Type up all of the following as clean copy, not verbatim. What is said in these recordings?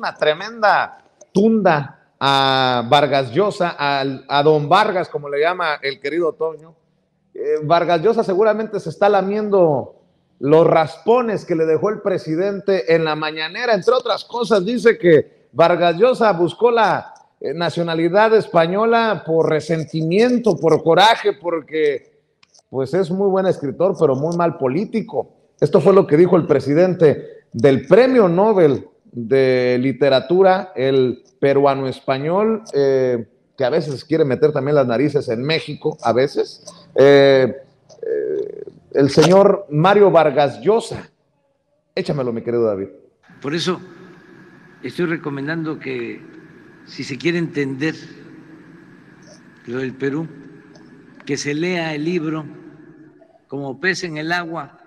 una tremenda tunda a Vargas Llosa, a don Vargas, como le llama el querido Toño. Vargas Llosa seguramente se está lamiendo los raspones que le dejó el presidente en la mañanera. Entre otras cosas, dice que Vargas Llosa buscó la nacionalidad española por resentimiento, por coraje, porque pues es muy buen escritor, pero muy mal político. Esto fue lo que dijo el presidente del Premio Nobel de Literatura, el peruano español, que a veces quiere meter también las narices en México, a veces, el señor Mario Vargas Llosa. Échamelo, mi querido David. Por eso estoy recomendando que, si se quiere entender lo del Perú, que se lea el libro Como pez en el agua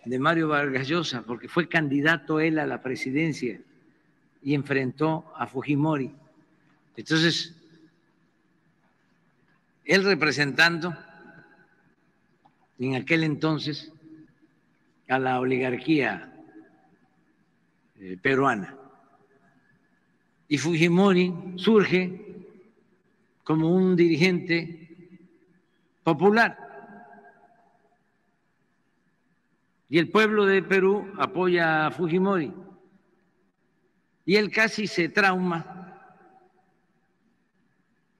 de Mario Vargas Llosa, porque fue candidato él a la presidencia y enfrentó a Fujimori. Entonces, él representando en aquel entonces a la oligarquía peruana. Y Fujimori surge como un dirigente popular. Y el pueblo de Perú apoya a Fujimori. Y él casi se trauma,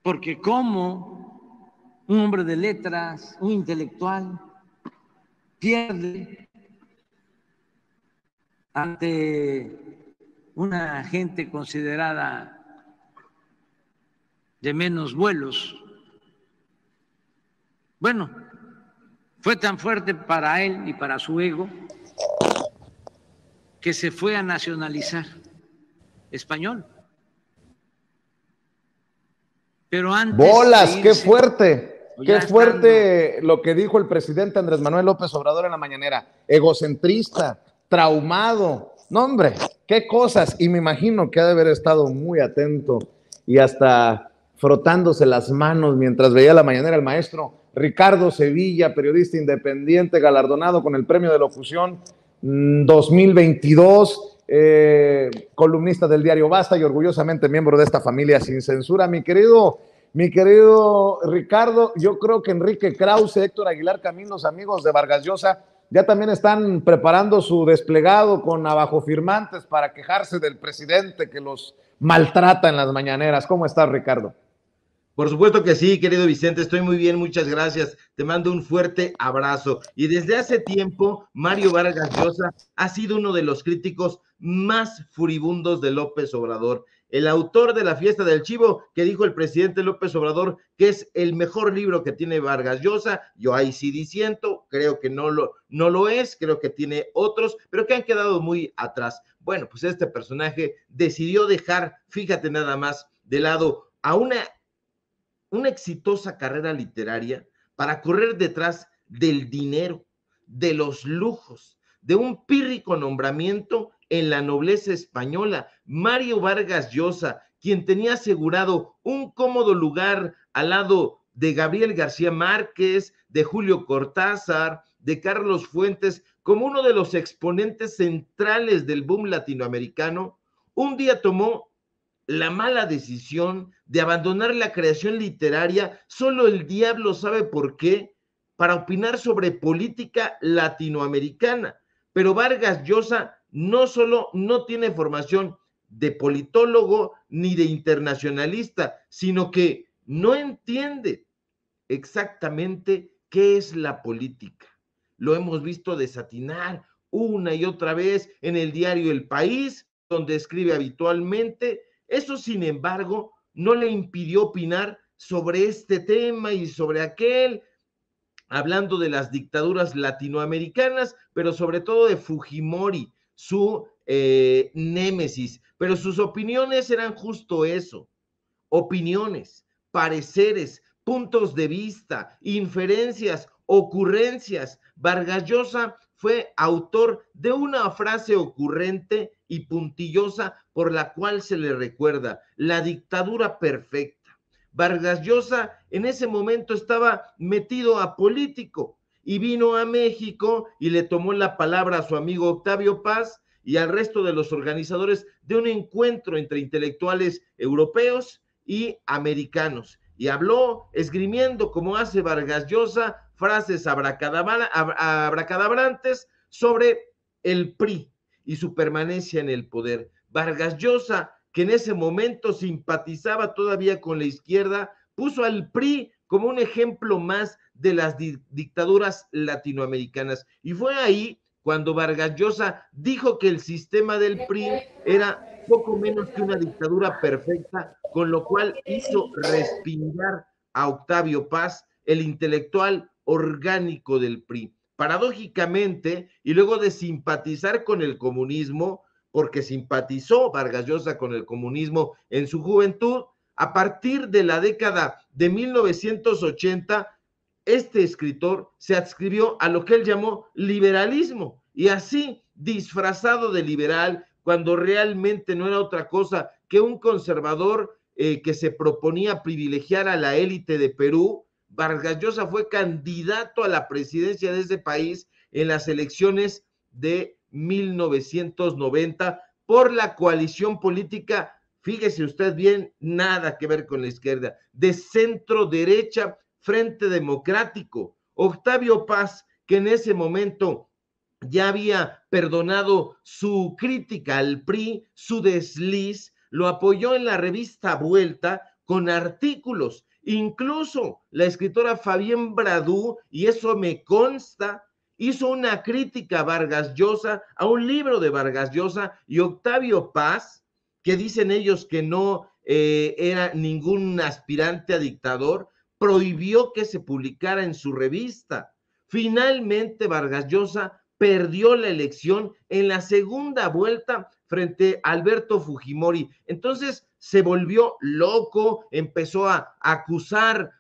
porque como un hombre de letras, un intelectual, pierde ante una gente considerada de menos vuelos. Bueno, fue tan fuerte para él y para su ego que se fue a nacionalizar español. Pero antes ¡bolas! de ¡Qué irse, fuerte! ¡Qué fuerte estando lo que dijo el presidente Andrés Manuel López Obrador en la mañanera! Egocentrista, traumado. No, hombre, qué cosas. Y me imagino que ha de haber estado muy atento y hasta frotándose las manos mientras veía la mañanera el maestro Ricardo Sevilla, periodista independiente, galardonado con el Premio de Locución 2022, columnista del diario Basta y orgullosamente miembro de esta familia sin censura. Mi querido Ricardo, yo creo que Enrique Krause, Héctor Aguilar Camín, los amigos de Vargas Llosa, ya también están preparando su desplegado con abajofirmantes para quejarse del presidente que los maltrata en las mañaneras. ¿Cómo estás, Ricardo? Por supuesto que sí, querido Vicente, estoy muy bien, muchas gracias. Te mando un fuerte abrazo. Y desde hace tiempo, Mario Vargas Llosa ha sido uno de los críticos más furibundos de López Obrador. El autor de La Fiesta del Chivo, que dijo el presidente López Obrador que es el mejor libro que tiene Vargas Llosa. Yo ahí sí disiento, creo que no lo es, creo que tiene otros, pero que han quedado muy atrás. Bueno, pues este personaje decidió dejar, fíjate nada más, de lado a una exitosa carrera literaria para correr detrás del dinero, de los lujos, de un pírrico nombramiento en la nobleza española. Mario Vargas Llosa, quien tenía asegurado un cómodo lugar al lado de Gabriel García Márquez, de Julio Cortázar, de Carlos Fuentes, como uno de los exponentes centrales del boom latinoamericano, un día tomó la mala decisión de abandonar la creación literaria, solo el diablo sabe por qué, para opinar sobre política latinoamericana. Pero Vargas Llosa no solo no tiene formación de politólogo ni de internacionalista, sino que no entiende exactamente qué es la política. Lo hemos visto desatinar una y otra vez en el diario El País, donde escribe habitualmente. Eso, sin embargo, no le impidió opinar sobre este tema y sobre aquel, hablando de las dictaduras latinoamericanas, pero sobre todo de Fujimori, su némesis. Pero sus opiniones eran justo eso, opiniones, pareceres, puntos de vista, inferencias, ocurrencias. Vargas Llosa fue autor de una frase ocurrente y puntillosa por la cual se le recuerda: la dictadura perfecta. Vargas Llosa en ese momento estaba metido a político y vino a México y le tomó la palabra a su amigo Octavio Paz y al resto de los organizadores de un encuentro entre intelectuales europeos y americanos. Y habló esgrimiendo, como hace Vargas Llosa, frases abracadabrantes sobre el PRI y su permanencia en el poder. Vargas Llosa, que en ese momento simpatizaba todavía con la izquierda, puso al PRI como un ejemplo más de las dictaduras latinoamericanas. Y fue ahí cuando Vargas Llosa dijo que el sistema del PRI era poco menos que una dictadura perfecta, con lo cual hizo respingar a Octavio Paz, el intelectual orgánico del PRI. Paradójicamente, y luego de simpatizar con el comunismo, porque simpatizó Vargas Llosa con el comunismo en su juventud, a partir de la década de 1980, este escritor se adscribió a lo que él llamó liberalismo, y así, disfrazado de liberal, cuando realmente no era otra cosa que un conservador que se proponía privilegiar a la élite de Perú, Vargas Llosa fue candidato a la presidencia de ese país en las elecciones de 1990 por la coalición política, fíjese usted bien, nada que ver con la izquierda, de centro derecha, Frente Democrático. Octavio Paz, que en ese momento ya había perdonado su crítica al PRI, su desliz, lo apoyó en la revista Vuelta con artículos. Incluso la escritora Fabienne Bradou, y eso me consta, hizo una crítica a Vargas Llosa, a un libro de Vargas Llosa, y Octavio Paz, que dicen ellos que no era ningún aspirante a dictador, prohibió que se publicara en su revista. Finalmente, Vargas Llosa perdió la elección en la segunda vuelta frente a Alberto Fujimori. Entonces se volvió loco, empezó a acusar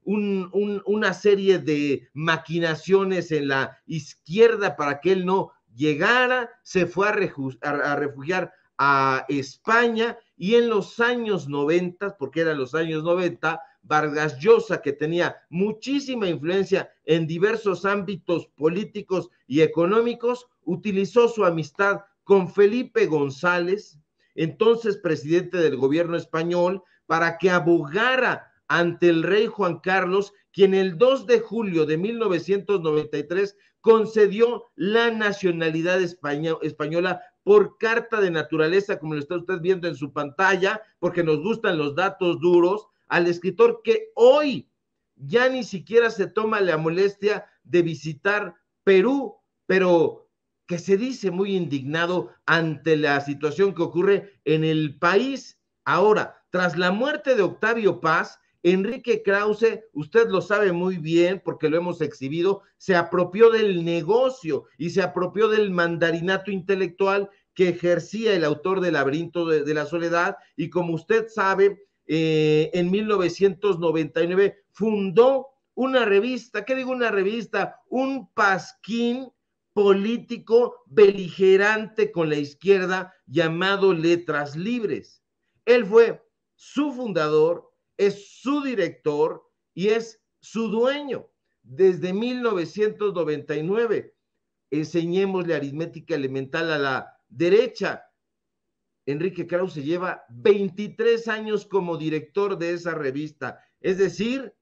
una serie de maquinaciones en la izquierda para que él no llegara, se fue a refugiar a España, y en los años 90, porque eran los años 90, Vargas Llosa, que tenía muchísima influencia en diversos ámbitos políticos y económicos, utilizó su amistad con Felipe González, entonces presidente del gobierno español, para que abogara ante el rey Juan Carlos, quien el 2 de julio de 1993 concedió la nacionalidad española por carta de naturaleza, como lo está usted viendo en su pantalla, porque nos gustan los datos duros, al escritor que hoy ya ni siquiera se toma la molestia de visitar Perú, pero que se dice muy indignado ante la situación que ocurre en el país. Ahora, tras la muerte de Octavio Paz, Enrique Krause, usted lo sabe muy bien porque lo hemos exhibido, se apropió del negocio y se apropió del mandarinato intelectual que ejercía el autor del Laberinto de la Soledad, y como usted sabe, en 1999 fundó una revista, ¿qué digo una revista? Un pasquín político beligerante con la izquierda llamado Letras Libres. Él fue su fundador, es su director y es su dueño desde 1999. Enseñémosle aritmética elemental a la derecha. Enrique Krause lleva 23 años como director de esa revista, es decir,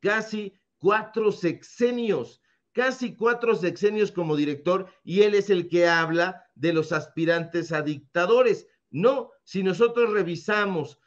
casi 4 sexenios como director, y él es el que habla de los aspirantes a dictadores. No, si nosotros revisamos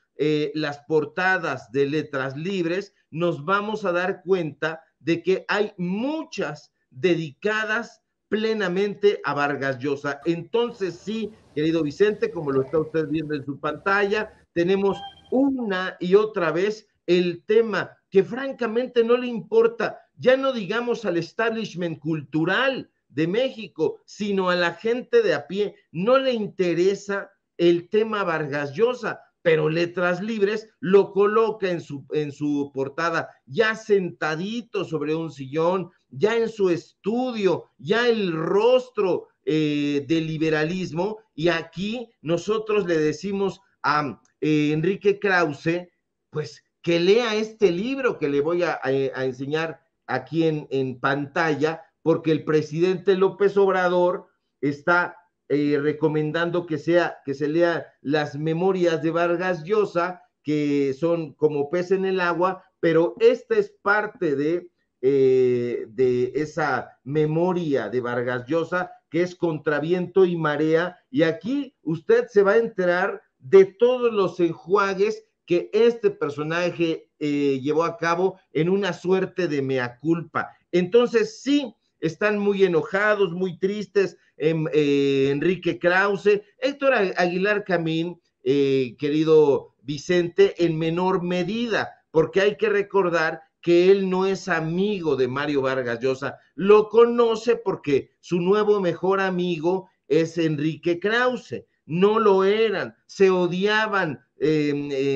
las portadas de Letras Libres, nos vamos a dar cuenta de que hay muchas dedicadas plenamente a Vargas Llosa. Entonces sí, querido Vicente, como lo está usted viendo en su pantalla, tenemos una y otra vez el tema que francamente no le importa, ya no digamos al establishment cultural de México, sino a la gente de a pie, no le interesa el tema Vargas Llosa, pero Letras Libres lo coloca en su portada, ya sentadito sobre un sillón, ya en su estudio, ya el rostro del liberalismo, y aquí nosotros le decimos a Enrique Krause, pues que lea este libro que le voy a enseñar aquí en pantalla, porque el presidente López Obrador está recomendando que se lea las memorias de Vargas Llosa, que son como pez en el agua, pero esta es parte de esa memoria de Vargas Llosa, que es Contra viento y marea, y aquí usted se va a enterar de todos los enjuagues que este personaje llevó a cabo en una suerte de mea culpa. Entonces sí, están muy enojados, muy tristes, Enrique Krause, Héctor Aguilar Camín, querido Vicente, en menor medida, porque hay que recordar que él no es amigo de Mario Vargas Llosa, lo conoce porque su nuevo mejor amigo es Enrique Krause, no lo eran, se odiaban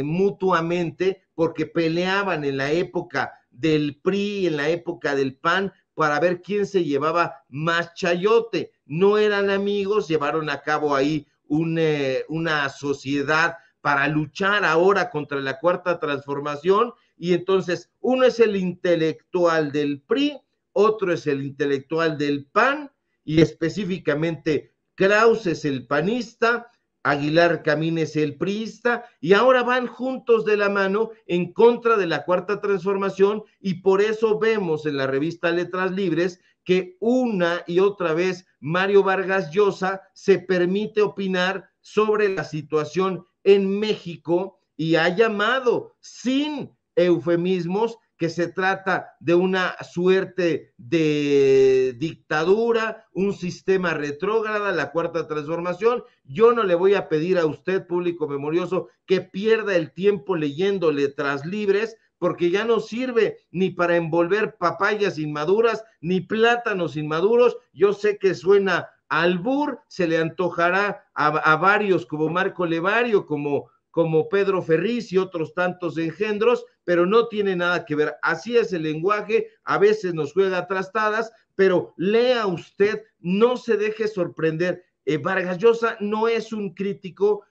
mutuamente porque peleaban en la época del PRI, en la época del PAN, para ver quién se llevaba más chayote. No eran amigos, llevaron a cabo ahí una sociedad para luchar ahora contra la Cuarta Transformación, y entonces uno es el intelectual del PRI, otro es el intelectual del PAN, y específicamente Krause es el panista, Aguilar Camín es el priista, y ahora van juntos de la mano en contra de la Cuarta Transformación, y por eso vemos en la revista Letras Libres que una y otra vez Mario Vargas Llosa se permite opinar sobre la situación en México y ha llamado sin eufemismos que se trata de una suerte de dictadura, un sistema retrógrada, la Cuarta Transformación. Yo no le voy a pedir a usted, público memorioso, que pierda el tiempo leyendo Letras Libres, porque ya no sirve ni para envolver papayas inmaduras, ni plátanos inmaduros. Yo sé que suena albur, se le antojará a varios como Marco Levario, como Pedro Ferriz y otros tantos engendros, pero no tiene nada que ver. Así es el lenguaje, a veces nos juega trastadas, pero lea usted, no se deje sorprender. Vargas Llosa no es un crítico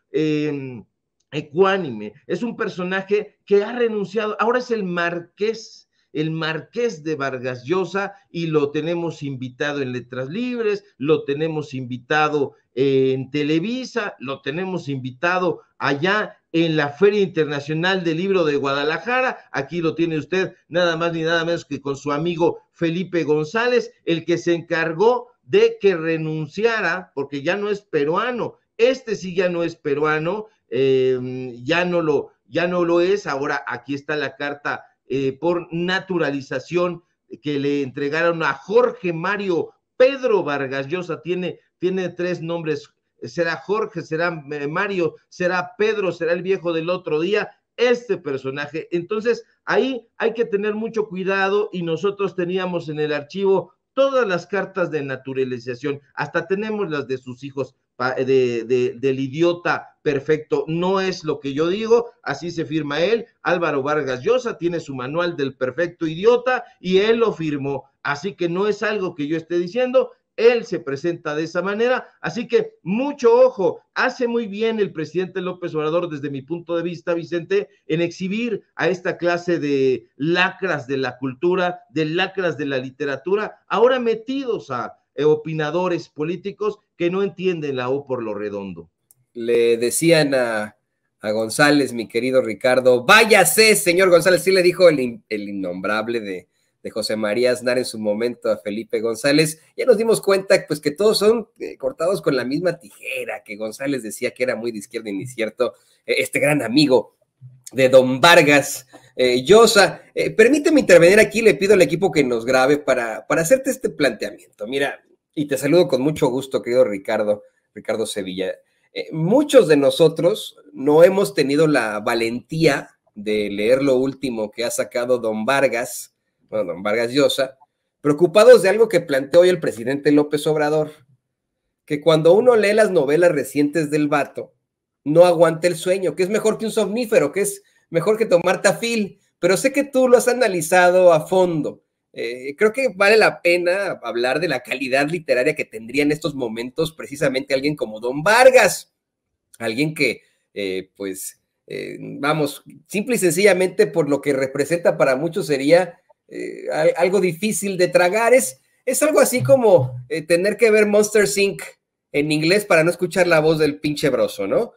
ecuánime, es un personaje que ha renunciado, ahora es el marqués de Vargas Llosa, y lo tenemos invitado en Letras Libres, lo tenemos invitado en Televisa, lo tenemos invitado allá en la Feria Internacional del Libro de Guadalajara. Aquí lo tiene usted nada más ni nada menos que con su amigo Felipe González, el que se encargó de que renunciara, porque ya no es peruano, sí ya no es peruano, ya no lo es. Ahora aquí está la carta por naturalización que le entregaron a Jorge Mario Pedro Vargas Llosa. Tiene 3 nombres, será Jorge, será Mario, será Pedro, será el viejo del otro día, este personaje. Entonces ahí hay que tener mucho cuidado, y nosotros teníamos en el archivo todas las cartas de naturalización, hasta tenemos las de sus hijos, del idiota perfecto. No es lo que yo digo, así se firma él. Álvaro Vargas Llosa tiene su manual del perfecto idiota y él lo firmó, así que no es algo que yo esté diciendo, él se presenta de esa manera, así que mucho ojo. Hace muy bien el presidente López Obrador, desde mi punto de vista, Vicente, en exhibir a esta clase de lacras de la cultura, de lacras de la literatura, ahora metidos a opinadores políticos que no entienden la O por lo redondo. Le decían a González, mi querido Ricardo, váyase, señor González, sí le dijo el innombrable de José María Aznar en su momento a Felipe González. Ya nos dimos cuenta pues que todos son cortados con la misma tijera, que González decía que era muy de izquierda y ni cierto, este gran amigo de don Vargas Llosa. Permíteme intervenir aquí, le pido al equipo que nos grabe para hacerte este planteamiento. Mira, y te saludo con mucho gusto, querido Ricardo Sevilla. Muchos de nosotros no hemos tenido la valentía de leer lo último que ha sacado don Vargas Llosa, preocupados de algo que planteó hoy el presidente López Obrador, que cuando uno lee las novelas recientes del vato, no aguanta el sueño, que es mejor que un somnífero, que es mejor que tomar Tafil, pero sé que tú lo has analizado a fondo. Creo que vale la pena hablar de la calidad literaria que tendría en estos momentos precisamente alguien como don Vargas, alguien que, vamos, simple y sencillamente por lo que representa para muchos sería algo difícil de tragar. Es algo así como tener que ver Monsters Inc. en inglés para no escuchar la voz del pinche Broso, ¿no?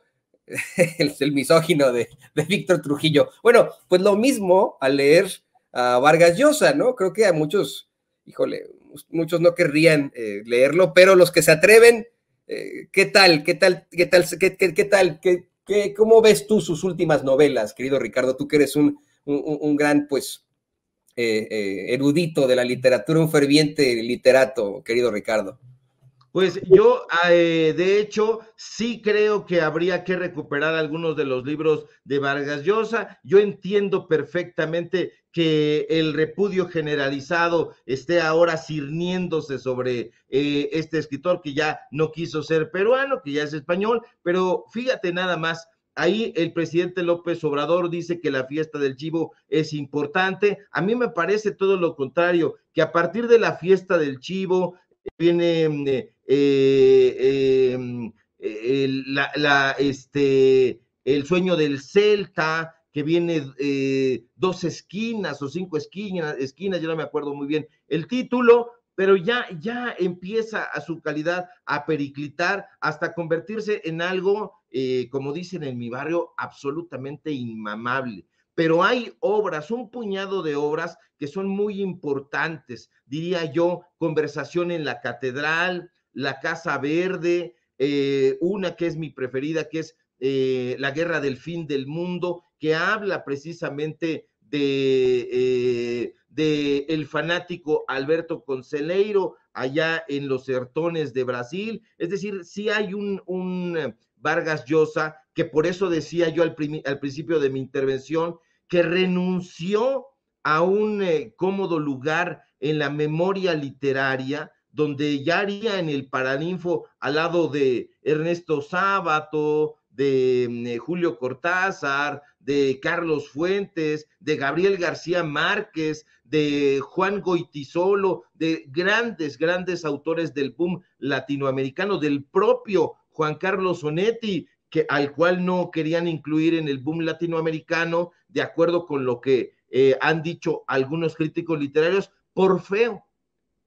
El misógino de Víctor Trujillo. Bueno, pues lo mismo al leer a Vargas Llosa, ¿no? Creo que a muchos, híjole, muchos no querrían leerlo, pero los que se atreven, ¿qué tal? ¿Cómo ves tú sus últimas novelas, querido Ricardo? Tú que eres un gran, pues, erudito de la literatura, un ferviente literato, querido Ricardo. Pues yo, de hecho, sí creo que habría que recuperar algunos de los libros de Vargas Llosa. Yo entiendo perfectamente que el repudio generalizado esté ahora cirniéndose sobre este escritor que ya no quiso ser peruano, que ya es español, pero fíjate nada más. Ahí el presidente López Obrador dice que la fiesta del chivo es importante. A mí me parece todo lo contrario, que a partir de la fiesta del chivo viene el sueño del Celta, que viene 2 esquinas o 5 esquinas, yo no me acuerdo muy bien el título, pero ya empieza a su calidad a periclitar hasta convertirse en algo, como dicen en mi barrio, absolutamente inmamable. Pero hay obras, un puñado de obras que son muy importantes, diría yo, Conversación en la Catedral, La Casa Verde, una que es mi preferida, que es La Guerra del Fin del Mundo, que habla precisamente de el fanático Alberto Conselheiro allá en los sertones de Brasil. Es decir, sí hay un Vargas Llosa, que por eso decía yo al principio de mi intervención, que renunció a un cómodo lugar en la memoria literaria, donde ya haría en el Paraninfo al lado de Ernesto Sábato, de Julio Cortázar, de Carlos Fuentes, de Gabriel García Márquez, de Juan Goytisolo, de grandes autores del boom latinoamericano, del propio Juan Carlos Onetti, al cual no querían incluir en el boom latinoamericano, de acuerdo con lo que han dicho algunos críticos literarios, por feo,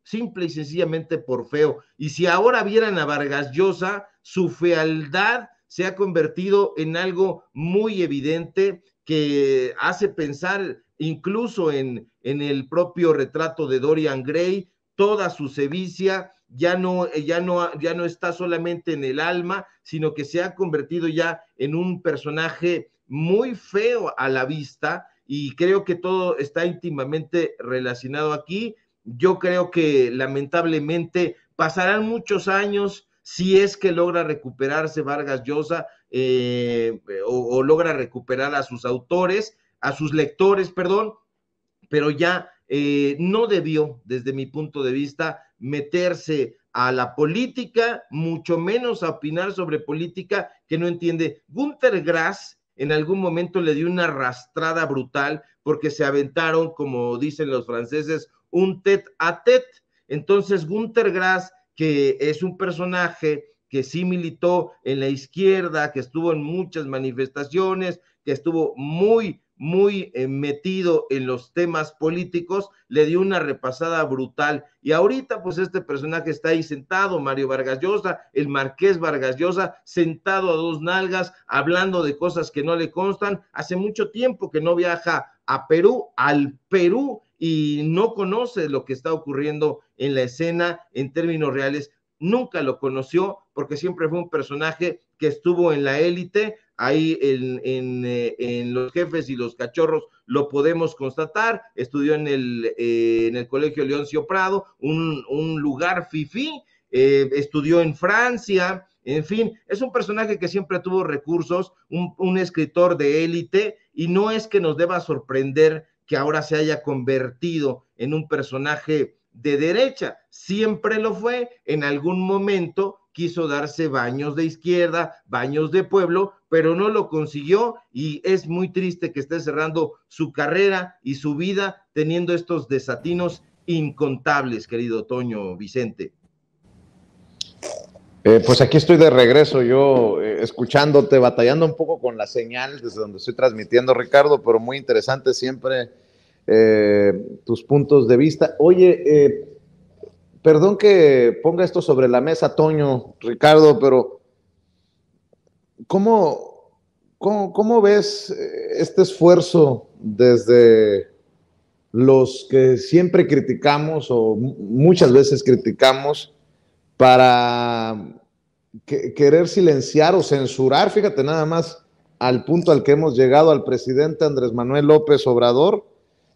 simple y sencillamente por feo. Y si ahora vieran a Vargas Llosa, su fealdad se ha convertido en algo muy evidente que hace pensar incluso en el propio retrato de Dorian Gray, toda su sevicia ya no está solamente en el alma, sino que se ha convertido ya en un personaje muy feo a la vista, y creo que todo está íntimamente relacionado aquí. Yo creo que lamentablemente pasarán muchos años si es que logra recuperarse Vargas Llosa o logra recuperar a sus autores, a sus lectores, perdón, pero ya no debió, desde mi punto de vista, meterse a la política, mucho menos a opinar sobre política que no entiende. Günter Grass en algún momento le dio una arrastrada brutal porque se aventaron, como dicen los franceses, un tête a tête. Entonces Günter Grass, que es un personaje que sí militó en la izquierda, que estuvo en muchas manifestaciones, que estuvo muy metido en los temas políticos, le dio una repasada brutal. Y ahorita, pues este personaje está ahí sentado, Mario Vargas Llosa, el Marqués Vargas Llosa, sentado a 2 nalgas, hablando de cosas que no le constan. Hace mucho tiempo que no viaja a Perú, al Perú, y no conoce lo que está ocurriendo en la escena en términos reales. Nunca lo conoció porque siempre fue un personaje que estuvo en la élite. Ahí en Los Jefes y los Cachorros lo podemos constatar. Estudió en el Colegio Leoncio Prado, un lugar fifí. Estudió en Francia. En fin, es un personaje que siempre tuvo recursos, un escritor de élite, y no es que nos deba sorprender que ahora se haya convertido en un personaje de derecha. Siempre lo fue. En algún momento quiso darse baños de izquierda, baños de pueblo, pero no lo consiguió, y es muy triste que esté cerrando su carrera y su vida teniendo estos desatinos incontables, querido Toño Vicente. Pues aquí estoy de regreso, yo escuchándote, batallando un poco con la señal desde donde estoy transmitiendo, Ricardo, pero muy interesante siempre tus puntos de vista. Oye, perdón que ponga esto sobre la mesa, Toño, Ricardo, pero ¿cómo ves este esfuerzo desde los que siempre criticamos o muchas veces criticamos para querer silenciar o censurar, fíjate nada más, al punto al que hemos llegado, al presidente Andrés Manuel López Obrador?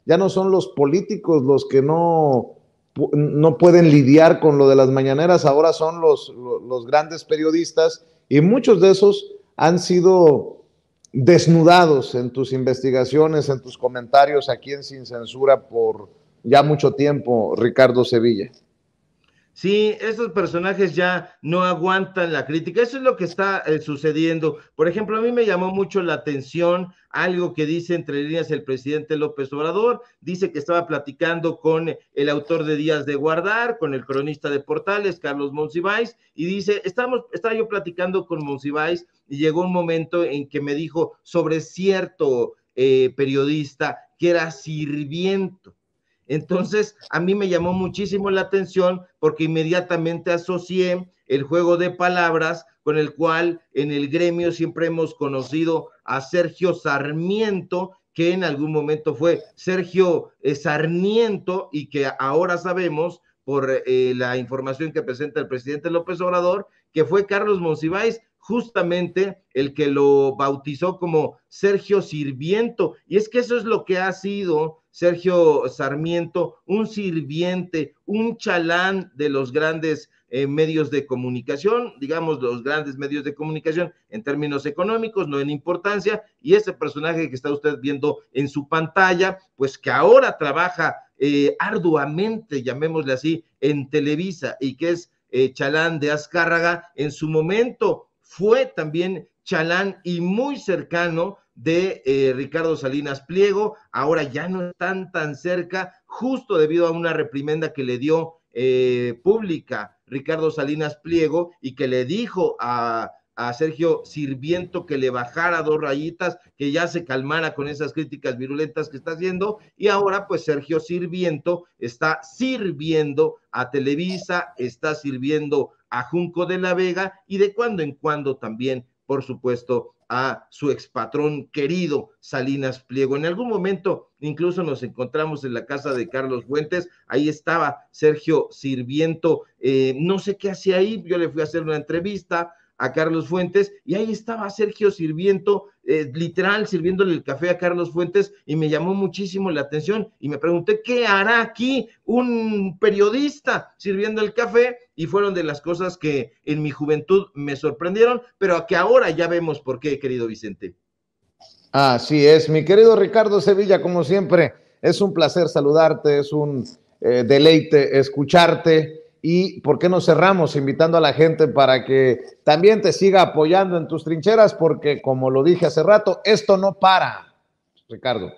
Ya no son los políticos los que no pueden lidiar con lo de las mañaneras, ahora son los grandes periodistas, y muchos de esos han sido desnudados en tus investigaciones, en tus comentarios aquí en Sin Censura por ya mucho tiempo, Ricardo Sevilla. Sí, estos personajes ya no aguantan la crítica. Eso es lo que está sucediendo. Por ejemplo, a mí me llamó mucho la atención algo que dice entre líneas el presidente López Obrador. Dice que estaba platicando con el autor de Días de Guardar, con el cronista de Portales, Carlos Monsiváis, y dice, estaba yo platicando con Monsiváis y llegó un momento en que me dijo sobre cierto periodista que era sirviento. Entonces, a mí me llamó muchísimo la atención porque inmediatamente asocié el juego de palabras con el cual en el gremio siempre hemos conocido a Sergio Sarmiento, que en algún momento fue Sergio Sarniento, y que ahora sabemos por la información que presenta el presidente López Obrador, que fue Carlos Monsiváis, justamente el que lo bautizó como Sergio Sirviento. Y es que eso es lo que ha sido Sergio Sarmiento, un sirviente, un chalán de los grandes medios de comunicación, digamos los grandes medios de comunicación en términos económicos, no en importancia, y ese personaje que está usted viendo en su pantalla, pues que ahora trabaja arduamente, llamémosle así, en Televisa, y que es chalán de Azcárraga, en su momento fue también chalán y muy cercano de Ricardo Salinas Pliego. Ahora ya no están tan cerca, justo debido a una reprimenda que le dio pública Ricardo Salinas Pliego, y que le dijo a Sergio Sirviento que le bajara 2 rayitas, que ya se calmara con esas críticas virulentas que está haciendo. Y ahora pues Sergio Sirviento está sirviendo a Televisa, está sirviendo a Junco de la Vega, y de cuando en cuando también, por supuesto, a su expatrón querido Salinas Pliego. En algún momento incluso nos encontramos en la casa de Carlos Fuentes, ahí estaba Sergio Sirviento, no sé qué hacía ahí, yo le fui a hacer una entrevista a Carlos Fuentes, y ahí estaba Sergio Sirviento, literal, sirviéndole el café a Carlos Fuentes, y me llamó muchísimo la atención, y me pregunté, ¿qué hará aquí un periodista sirviendo el café? Y fueron de las cosas que en mi juventud me sorprendieron, pero que ahora ya vemos por qué, querido Vicente. Así es, mi querido Ricardo Sevilla, como siempre, es un placer saludarte, es un deleite escucharte. Y ¿por qué no cerramos invitando a la gente para que también te siga apoyando en tus trincheras? Porque como lo dije hace rato, esto no para, Ricardo.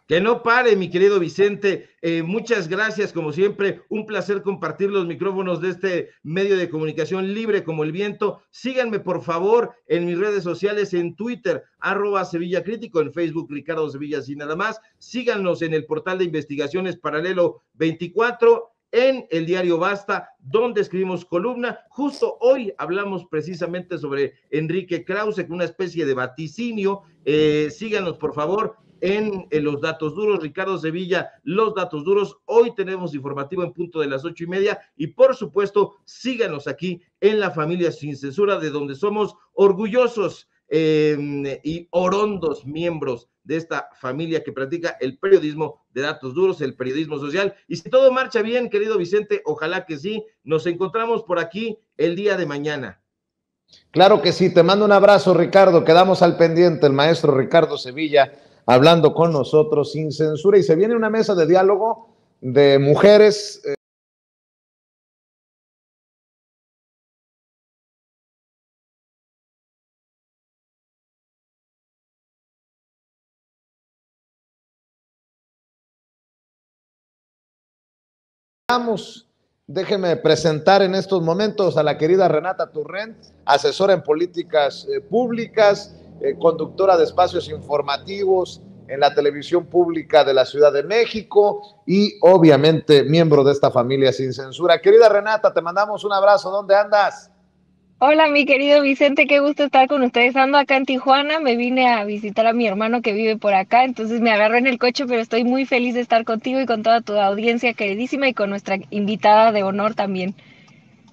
Que no pare, mi querido Vicente. Muchas gracias, como siempre. Un placer compartir los micrófonos de este medio de comunicación libre como el viento. Síganme, por favor, en mis redes sociales, en Twitter, @SevillaCrítico, en Facebook, Ricardo Sevilla, sin nada más. Síganos en el portal de investigaciones Paralelo 24, en el diario Basta, donde escribimos columna. Justo hoy hablamos precisamente sobre Enrique Krause, una especie de vaticinio. Síganos, por favor, en los datos duros, Ricardo Sevilla, los datos duros. Hoy tenemos informativo en punto de las 8:30, y por supuesto, síganos aquí en La Familia Sin Censura, de donde somos orgullosos y orondos miembros de esta familia que practica el periodismo de datos duros, el periodismo social. Y si todo marcha bien, querido Vicente, ojalá que sí, nos encontramos por aquí el día de mañana. Claro que sí, te mando un abrazo, Ricardo, quedamos al pendiente, el maestro Ricardo Sevilla hablando con nosotros sin censura, y se viene una mesa de diálogo de mujeres. Déjeme presentar en estos momentos a la querida Renata Turrent, asesora en políticas públicas, conductora de espacios informativos en la televisión pública de la Ciudad de México y obviamente miembro de esta familia Sin Censura. Querida Renata, te mandamos un abrazo. ¿Dónde andas? Hola, mi querido Vicente, qué gusto estar con ustedes. Ando acá en Tijuana, me vine a visitar a mi hermano que vive por acá, entonces me agarró en el coche, pero estoy muy feliz de estar contigo y con toda tu audiencia queridísima y con nuestra invitada de honor también.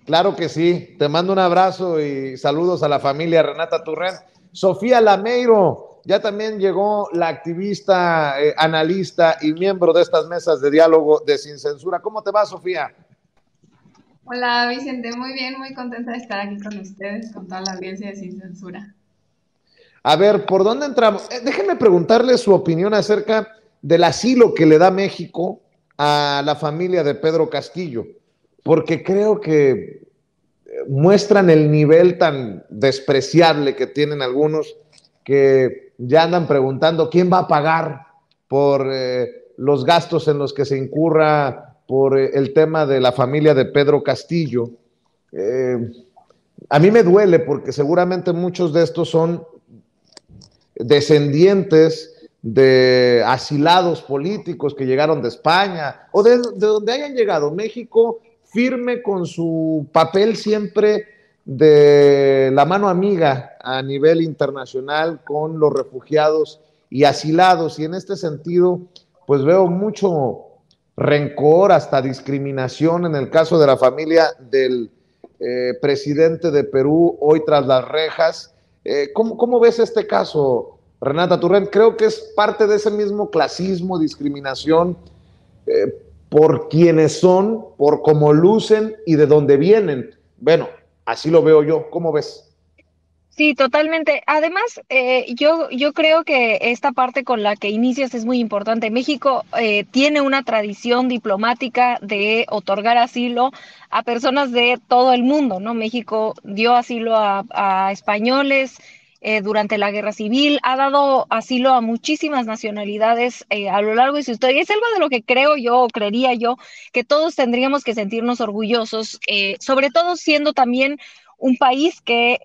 Claro que sí, te mando un abrazo y saludos a la familia Renata Turrent. Sofía Lameiro, ya también llegó la activista, analista y miembro de estas mesas de diálogo de Sin Censura. ¿Cómo te va, Sofía? Hola Vicente, muy bien, muy contenta de estar aquí con ustedes, con toda la audiencia de Sin Censura. A ver, ¿por dónde entramos? Déjenme preguntarle su opinión acerca del asilo que le da México a la familia de Pedro Castillo, porque creo que muestran el nivel tan despreciable que tienen algunos que ya andan preguntando quién va a pagar por los gastos en los que se incurra por el tema de la familia de Pedro Castillo. A mí me duele porque seguramente muchos de estos son descendientes de asilados políticos que llegaron de España o de donde hayan llegado. México firme con su papel siempre de la mano amiga a nivel internacional con los refugiados y asilados, y en este sentido pues veo mucho rencor, hasta discriminación en el caso de la familia del presidente de Perú, hoy tras las rejas. ¿Cómo ves este caso, Renata Turrent? Creo que es parte de ese mismo clasismo, discriminación, por quienes son, por cómo lucen y de dónde vienen. Bueno, así lo veo yo. ¿Cómo ves? Sí, totalmente. Además, yo creo que esta parte con la que inicias es muy importante. México tiene una tradición diplomática de otorgar asilo a personas de todo el mundo, ¿no? México dio asilo a españoles durante la Guerra Civil, ha dado asilo a muchísimas nacionalidades a lo largo de su historia. Es algo de lo que creo yo, o creería yo, que todos tendríamos que sentirnos orgullosos, sobre todo siendo también un país que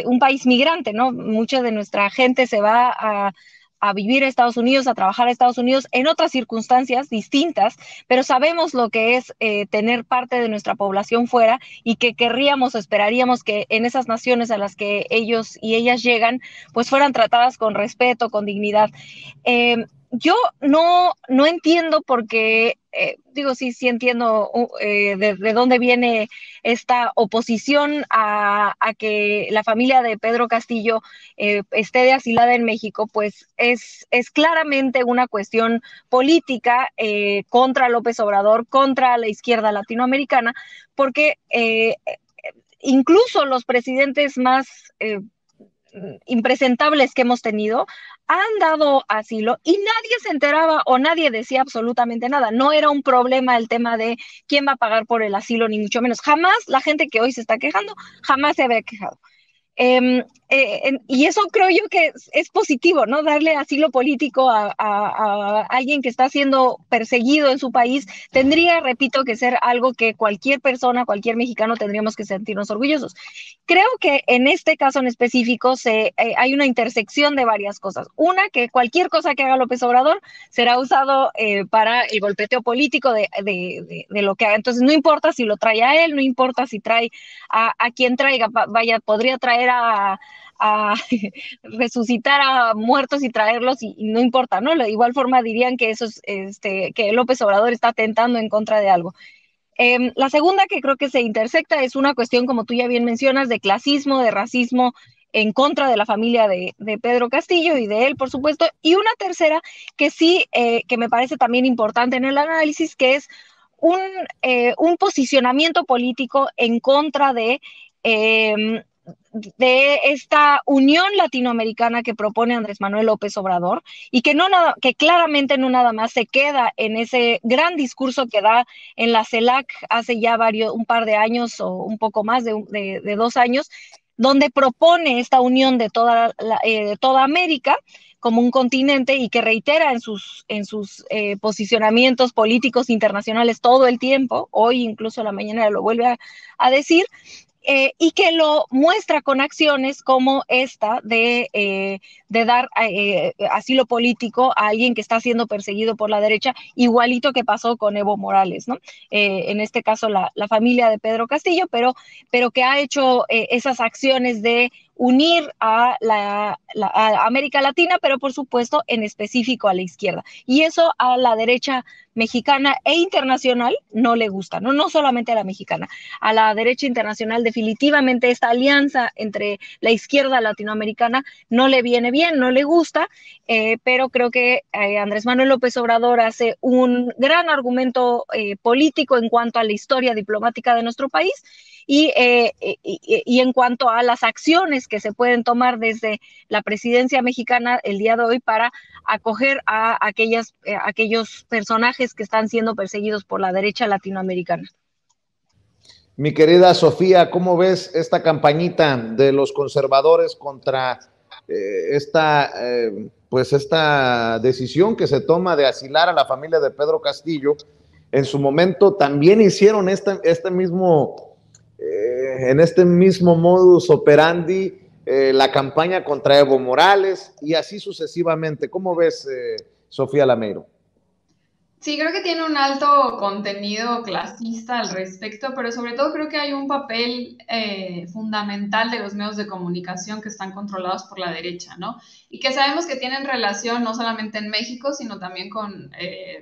un país migrante, ¿no? Mucha de nuestra gente se va a vivir a Estados Unidos, a trabajar a Estados Unidos en otras circunstancias distintas, pero sabemos lo que es tener parte de nuestra población fuera y que querríamos o esperaríamos que en esas naciones a las que ellos y ellas llegan, pues fueran tratadas con respeto, con dignidad. Yo no entiendo porque, digo, sí entiendo de dónde viene esta oposición a que la familia de Pedro Castillo esté de asilada en México, pues es claramente una cuestión política contra López Obrador, contra la izquierda latinoamericana, porque incluso los presidentes más impresentables que hemos tenido han dado asilo y nadie se enteraba o nadie decía absolutamente nada. No era un problema el tema de quién va a pagar por el asilo, ni mucho menos. Jamás la gente que hoy se está quejando, jamás se había quejado. Y eso creo yo que es positivo, ¿no? Darle asilo político a alguien que está siendo perseguido en su país tendría, repito, que ser algo que cualquier persona, cualquier mexicano tendríamos que sentirnos orgullosos. Creo que en este caso en específico hay una intersección de varias cosas. Una, que cualquier cosa que haga López Obrador será usado para el golpeteo político de lo que haga. Entonces no importa si lo trae a él, no importa si trae a quien traiga, vaya, podría traer a resucitar a muertos y traerlos y no importa, ¿no? De igual forma dirían que eso es, que López Obrador está tentando en contra de algo. La segunda que creo que se intersecta es una cuestión, como tú ya bien mencionas, de clasismo, de racismo en contra de la familia de Pedro Castillo y de él, por supuesto. Y una tercera que sí, que me parece también importante en el análisis, que es un posicionamiento político en contra de esta unión latinoamericana que propone Andrés Manuel López Obrador y que claramente no nada más se queda en ese gran discurso que da en la CELAC hace ya un par de años o un poco más de 2 años, donde propone esta unión de toda América como un continente y que reitera en sus posicionamientos políticos internacionales todo el tiempo. Hoy incluso a la mañana lo vuelve a decir. y que lo muestra con acciones como esta de dar asilo político a alguien que está siendo perseguido por la derecha, igualito que pasó con Evo Morales, ¿no? En este caso la familia de Pedro Castillo, pero que ha hecho esas acciones de unir a América Latina, pero por supuesto en específico a la izquierda. Y eso a la derecha mexicana e internacional no le gusta, no solamente a la mexicana, a la derecha internacional definitivamente esta alianza entre la izquierda latinoamericana no le viene bien, no le gusta, pero creo que Andrés Manuel López Obrador hace un gran argumento político en cuanto a la historia diplomática de nuestro país y en cuanto a las acciones que se pueden tomar desde la presidencia mexicana el día de hoy para acoger a aquellos personajes que están siendo perseguidos por la derecha latinoamericana. Mi querida Sofía, ¿cómo ves esta campañita de los conservadores contra esta decisión que se toma de asilar a la familia de Pedro Castillo? En su momento también hicieron en este mismo modus operandi la campaña contra Evo Morales y así sucesivamente. ¿Cómo ves, Sofía Lameiro? Sí, creo que tiene un alto contenido clasista al respecto, pero sobre todo creo que hay un papel fundamental de los medios de comunicación que están controlados por la derecha, ¿no? Y que sabemos que tienen relación no solamente en México, sino también con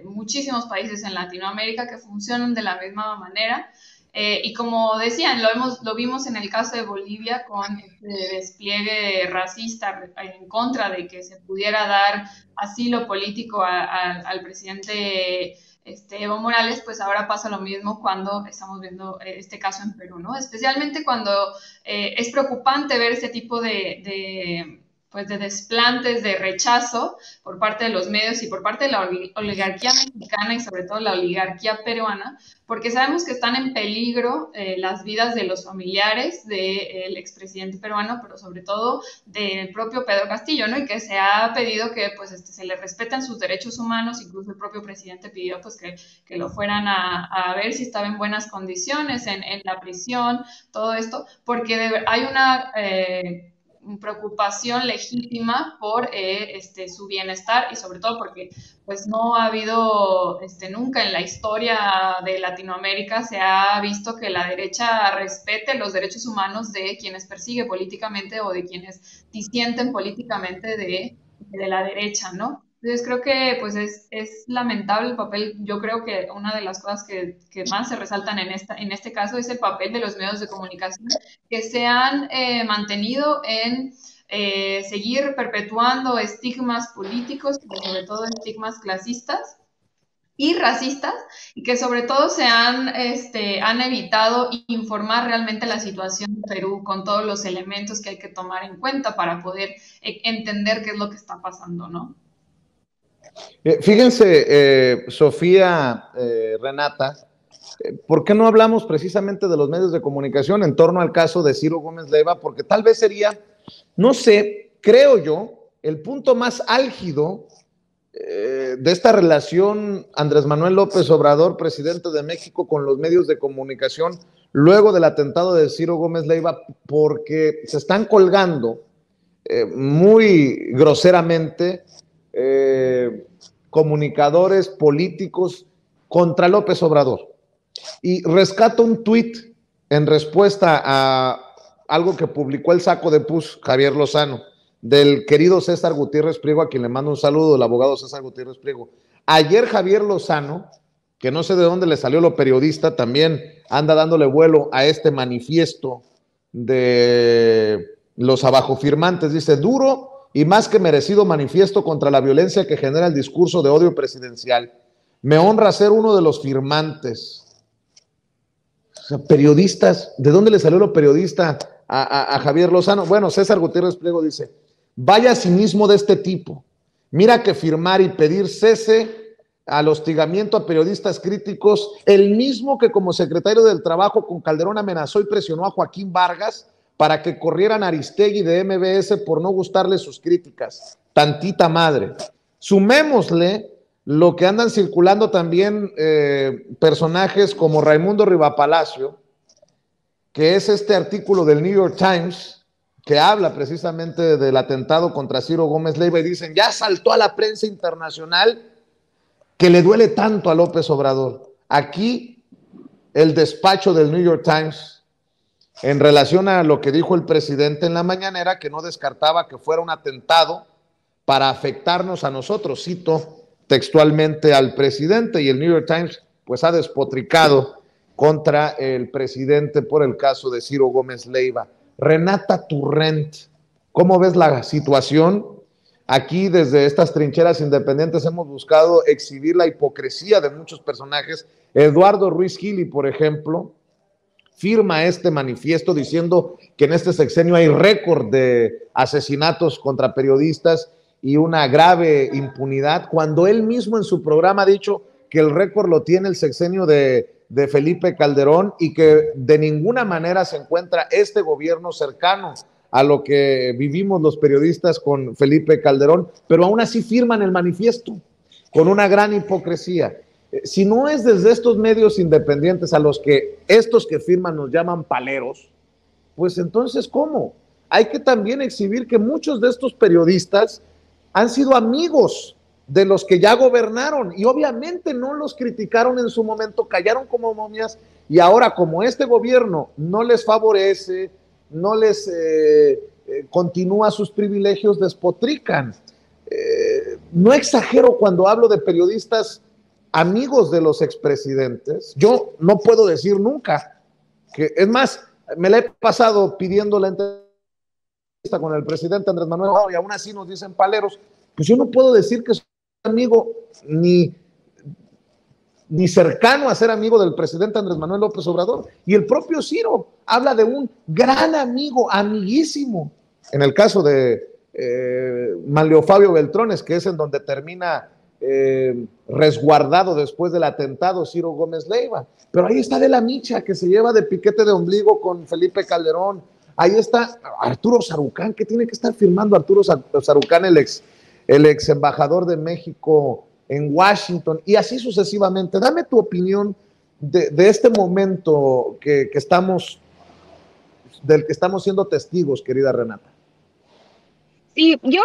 muchísimos países en Latinoamérica que funcionan de la misma manera. Y como decían, lo vimos en el caso de Bolivia con este despliegue racista en contra de que se pudiera dar asilo político al presidente Evo Morales, pues ahora pasa lo mismo cuando estamos viendo este caso en Perú, ¿no? Especialmente cuando es preocupante ver este tipo de desplantes de rechazo por parte de los medios y por parte de la oligarquía mexicana y sobre todo la oligarquía peruana, porque sabemos que están en peligro las vidas de los familiares del expresidente peruano, pero sobre todo del propio Pedro Castillo, ¿no? Y que se ha pedido que pues, se le respeten sus derechos humanos, incluso el propio presidente pidió pues, que lo fueran a ver si estaba en buenas condiciones en la prisión, todo esto, porque hay una preocupación legítima por su bienestar y sobre todo porque pues no ha habido nunca en la historia de Latinoamérica se ha visto que la derecha respete los derechos humanos de quienes persigue políticamente o de quienes disienten políticamente de la derecha, ¿no? Entonces creo que pues es lamentable el papel. Yo creo que una de las cosas que más se resaltan en este caso es el papel de los medios de comunicación que se han mantenido en seguir perpetuando estigmas políticos, pero sobre todo estigmas clasistas y racistas, y que sobre todo se han evitado informar realmente la situación de Perú con todos los elementos que hay que tomar en cuenta para poder entender qué es lo que está pasando, ¿no? Fíjense, Sofía, Renata, ¿por qué no hablamos precisamente de los medios de comunicación en torno al caso de Ciro Gómez Leiva? Porque tal vez sería, no sé, creo yo, el punto más álgido de esta relación Andrés Manuel López Obrador, presidente de México, con los medios de comunicación luego del atentado de Ciro Gómez Leiva, porque se están colgando muy groseramente comunicadores políticos contra López Obrador. Y rescato un tuit en respuesta a algo que publicó el saco de pus, Javier Lozano, del querido César Gutiérrez Priego, a quien le mando un saludo, el abogado César Gutiérrez Priego. Ayer Javier Lozano, que no sé de dónde le salió lo periodista, también anda dándole vuelo a este manifiesto de los abajofirmantes, dice: duro y más que merecido manifiesto contra la violencia que genera el discurso de odio presidencial. Me honra ser uno de los firmantes. O sea, periodistas, ¿de dónde le salió lo periodista a Javier Lozano? Bueno, César Gutiérrez Priego dice: vaya cinismo de este tipo. Mira que firmar y pedir cese al hostigamiento a periodistas críticos, el mismo que como secretario del Trabajo con Calderón amenazó y presionó a Joaquín Vargas para que corrieran a Aristegui de MBS por no gustarle sus críticas. Tantita madre. Sumémosle lo que andan circulando también personajes como Raimundo Rivapalacio, que es este artículo del New York Times que habla precisamente del atentado contra Ciro Gómez Leiva y dicen, ya saltó a la prensa internacional que le duele tanto a López Obrador. Aquí el despacho del New York Times, en relación a lo que dijo el presidente en la mañanera, que no descartaba que fuera un atentado para afectarnos a nosotros, cito textualmente al presidente, y el New York Times pues ha despotricado contra el presidente por el caso de Ciro Gómez Leiva. Renata Turrent, ¿cómo ves la situación? Aquí desde estas trincheras independientes hemos buscado exhibir la hipocresía de muchos personajes. Eduardo Ruiz Gili, por ejemplo, firma este manifiesto diciendo que en este sexenio hay récord de asesinatos contra periodistas y una grave impunidad, cuando él mismo en su programa ha dicho que el récord lo tiene el sexenio de Felipe Calderón y que de ninguna manera se encuentra este gobierno cercano a lo que vivimos los periodistas con Felipe Calderón, pero aún así firman el manifiesto con una gran hipocresía. Si no es desde estos medios independientes a los que estos que firman nos llaman paleros, pues entonces, ¿cómo? Hay que también exhibir que muchos de estos periodistas han sido amigos de los que ya gobernaron y obviamente no los criticaron en su momento, callaron como momias y ahora como este gobierno no les favorece, no les continúa sus privilegios, despotrican. No exagero cuando hablo de periodistas amigos de los expresidentes. Yo no puedo decir nunca que, es más, me la he pasado pidiendo la entrevista con el presidente Andrés Manuel y aún así nos dicen paleros. Pues yo no puedo decir que soy amigo ni cercano a ser amigo del presidente Andrés Manuel López Obrador. Y el propio Ciro habla de un gran amigo, amiguísimo. En el caso de Manlio Fabio Beltrones, que es en donde termina resguardado después del atentado Ciro Gómez Leiva. Pero ahí está de la Micha, que se lleva de piquete de ombligo con Felipe Calderón. Ahí está Arturo Sarucán, que tiene que estar firmando Arturo Sarucán, el ex embajador de México en Washington, y así sucesivamente. Dame tu opinión de este momento del que estamos siendo testigos, querida Renata. Sí, yo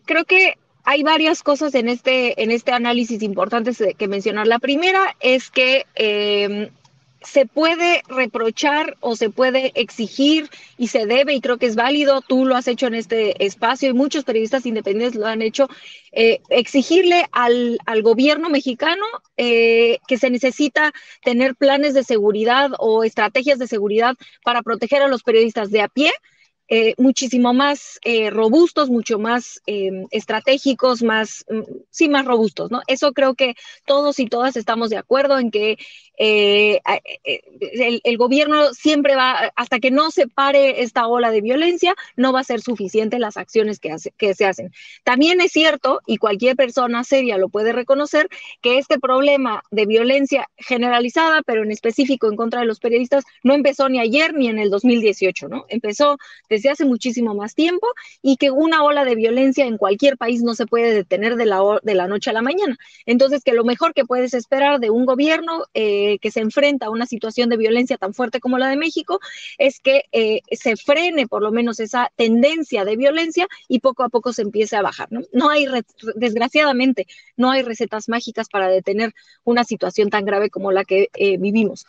creo que hay varias cosas en este análisis importantes que mencionar. La primera es que se puede reprochar o se puede exigir y se debe, y creo que es válido, tú lo has hecho en este espacio y muchos periodistas independientes lo han hecho, exigirle al gobierno mexicano que se necesita tener planes de seguridad o estrategias de seguridad para proteger a los periodistas de a pie, muchísimo más robustos, mucho más estratégicos, más robustos, ¿no? Eso creo que todos y todas estamos de acuerdo en que el gobierno siempre va, hasta que no se pare esta ola de violencia, no va a ser suficiente las acciones que se hacen. También es cierto, y cualquier persona seria lo puede reconocer, que este problema de violencia generalizada, pero en específico en contra de los periodistas, no empezó ni ayer ni en el 2018, ¿no? Empezó desde hace muchísimo más tiempo, y que una ola de violencia en cualquier país no se puede detener de la noche a la mañana. Entonces, que lo mejor que puedes esperar de un gobierno que se enfrenta a una situación de violencia tan fuerte como la de México es que se frene por lo menos esa tendencia de violencia y poco a poco se empiece a bajar, ¿no? Desgraciadamente, no hay recetas mágicas para detener una situación tan grave como la que vivimos.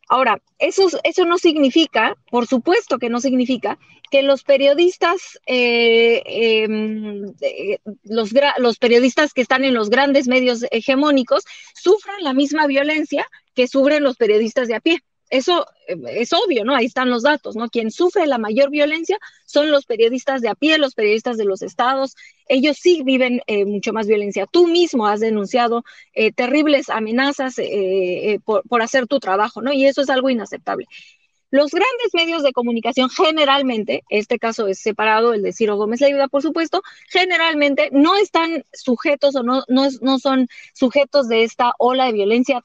Ahora, eso no significa, por supuesto que no significa, que los periodistas, los periodistas que están en los grandes medios hegemónicos, sufran la misma violencia que sufren los periodistas de a pie. Eso es obvio, ¿no? Ahí están los datos, ¿no? Quien sufre la mayor violencia son los periodistas de a pie, los periodistas de los estados. Ellos sí viven mucho más violencia. Tú mismo has denunciado terribles amenazas por hacer tu trabajo, ¿no? Y eso es algo inaceptable. Los grandes medios de comunicación generalmente, este caso es separado, el de Ciro Gómez Leiva, por supuesto, generalmente no están sujetos o no son sujetos de esta ola de violencia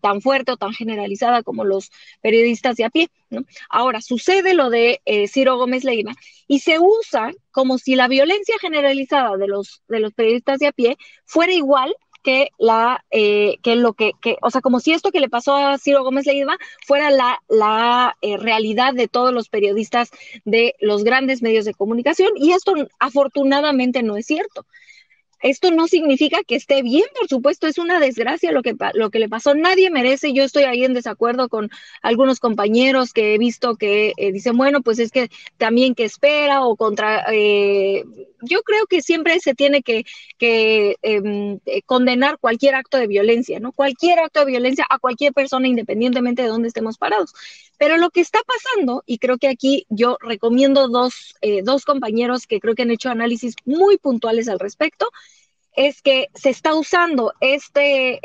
tan fuerte o tan generalizada como los periodistas de a pie, ¿no? Ahora, sucede lo de Ciro Gómez Leiva y se usa como si la violencia generalizada de los periodistas de a pie fuera igual o sea, como si esto que le pasó a Ciro Gómez Leiva fuera la realidad de todos los periodistas de los grandes medios de comunicación, y esto afortunadamente no es cierto. Esto no significa que esté bien, por supuesto, es una desgracia lo que le pasó. Nadie merece, yo estoy ahí en desacuerdo con algunos compañeros que he visto que dicen, bueno, pues es que también que espera o contra... yo creo que siempre se tiene que condenar cualquier acto de violencia, ¿no? Cualquier acto de violencia a cualquier persona, independientemente de dónde estemos parados. Pero lo que está pasando, y creo que aquí yo recomiendo dos compañeros que creo que han hecho análisis muy puntuales al respecto, es que se está usando este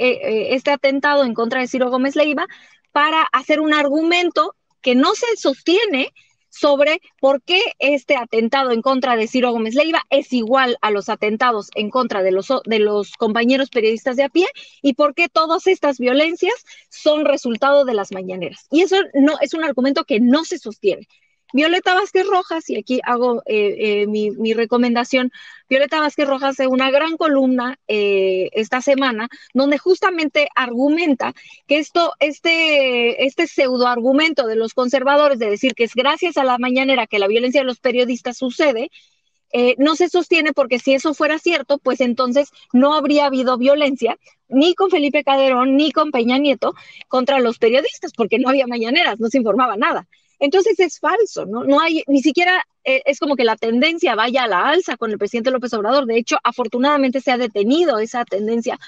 atentado en contra de Ciro Gómez Leiva para hacer un argumento que no se sostiene sobre por qué este atentado en contra de Ciro Gómez Leiva es igual a los atentados en contra de los compañeros periodistas de a pie, y por qué todas estas violencias son resultado de las mañaneras. Y eso no es un argumento que no se sostiene. Violeta Vázquez Rojas, y aquí hago mi recomendación, Violeta Vázquez Rojas hace una gran columna esta semana donde justamente argumenta que este pseudoargumento de los conservadores de decir que es gracias a la mañanera que la violencia de los periodistas sucede, no se sostiene, porque si eso fuera cierto, pues entonces no habría habido violencia ni con Felipe Calderón ni con Peña Nieto contra los periodistas, porque no había mañaneras, no se informaba nada. Entonces es falso, ¿no? No hay, ni siquiera es como que la tendencia vaya a la alza con el presidente López Obrador. De hecho, afortunadamente se ha detenido esa tendencia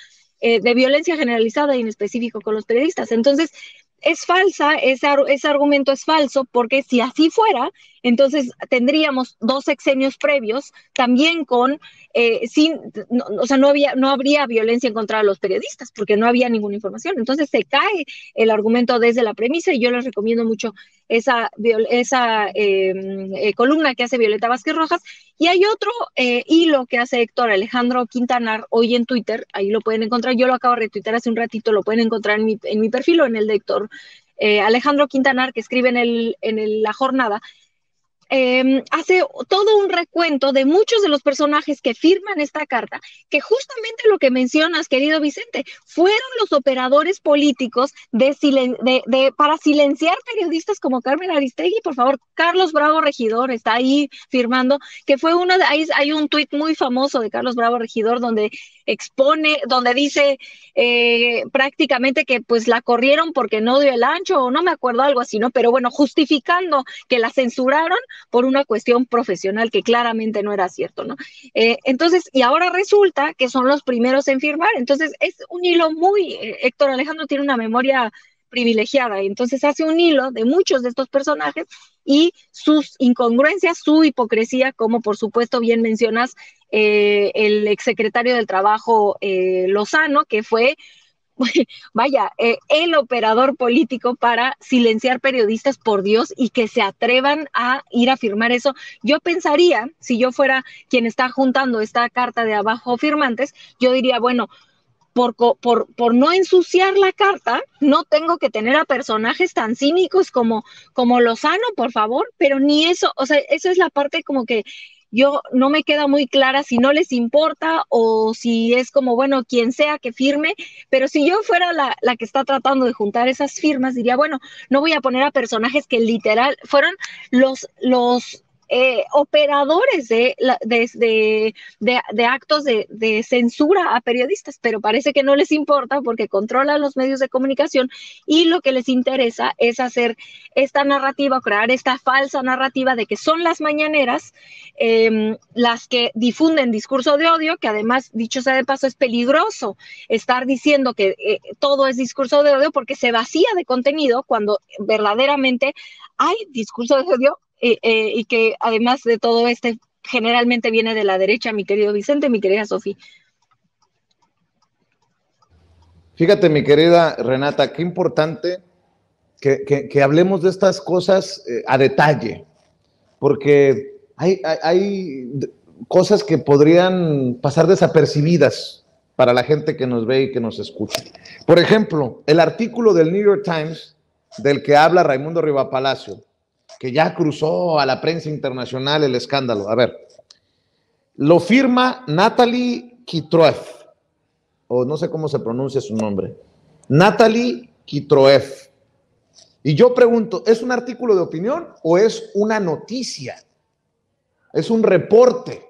de violencia generalizada y en específico con los periodistas. Entonces, es falsa, ese argumento es falso, porque si así fuera, entonces tendríamos 2 sexenios previos también con, no habría violencia en contra de los periodistas, porque no había ninguna información. Entonces se cae el argumento desde la premisa, y yo les recomiendo mucho esa columna que hace Violeta Vázquez Rojas. Y hay otro hilo que hace Héctor Alejandro Quintanar hoy en Twitter, ahí lo pueden encontrar, yo lo acabo de retuitar hace un ratito, lo pueden encontrar en mi perfil o en el de Héctor Alejandro Quintanar, que escribe en La Jornada. Hace todo un recuento de muchos de los personajes que firman esta carta, que justamente lo que mencionas, querido Vicente, fueron los operadores políticos para silenciar periodistas como Carmen Aristegui. Por favor, Carlos Bravo Regidor está ahí firmando, que fue hay un tuit muy famoso de Carlos Bravo Regidor donde dice prácticamente que pues la corrieron porque no dio el ancho, o no me acuerdo, algo así, ¿no? Pero bueno, justificando que la censuraron por una cuestión profesional que claramente no era cierto, ¿no? Entonces, y ahora resulta que son los primeros en firmar. Entonces, es un hilo Héctor Alejandro tiene una memoria privilegiada, y entonces hace un hilo de muchos de estos personajes y sus incongruencias, su hipocresía, como por supuesto bien mencionas, el exsecretario del Trabajo Lozano, que fue el operador político para silenciar periodistas, por Dios, y que se atrevan a ir a firmar eso. Yo pensaría, si yo fuera quien está juntando esta carta de abajo firmantes, yo diría, bueno, por no ensuciar la carta, no tengo que tener a personajes tan cínicos como Lozano, por favor, pero ni eso, o sea, eso es la parte como que yo no me queda muy clara si no les importa o si es como, bueno, quien sea que firme, pero si yo fuera la que está tratando de juntar esas firmas, diría, bueno, no voy a poner a personajes que literal fueron los operadores de actos de censura a periodistas, pero parece que no les importa porque controlan los medios de comunicación, y lo que les interesa es hacer esta narrativa, crear esta falsa narrativa de que son las mañaneras las que difunden discurso de odio, que además, dicho sea de paso, es peligroso estar diciendo que todo es discurso de odio, porque se vacía de contenido cuando verdaderamente hay discurso de odio. Y que además de todo generalmente viene de la derecha, mi querido Vicente, mi querida Sofía. Fíjate, mi querida Renata, qué importante que hablemos de estas cosas a detalle, porque hay cosas que podrían pasar desapercibidas para la gente que nos ve y que nos escucha. Por ejemplo, el artículo del New York Times del que habla Raimundo Rivapalacio, que ya cruzó a la prensa internacional el escándalo. A ver, lo firma Natalie Kittroff, o no sé cómo se pronuncia su nombre, Natalie Kitroev. Y yo pregunto, ¿es un artículo de opinión o es una noticia? Es un reporte,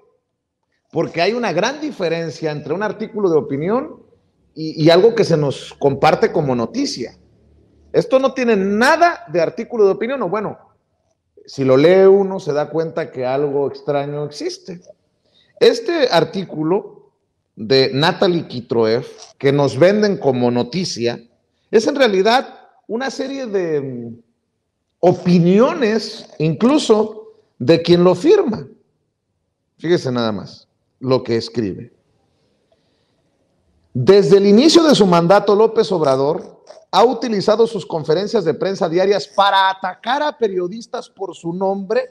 porque hay una gran diferencia entre un artículo de opinión y algo que se nos comparte como noticia. Esto no tiene nada de artículo de opinión, o bueno, si lo lee uno se da cuenta que algo extraño existe. Este artículo de Natalie Kitroev, que nos venden como noticia, es en realidad una serie de opiniones, incluso de quien lo firma. Fíjese nada más lo que escribe. Desde el inicio de su mandato, López Obrador ha utilizado sus conferencias de prensa diarias para atacar a periodistas por su nombre,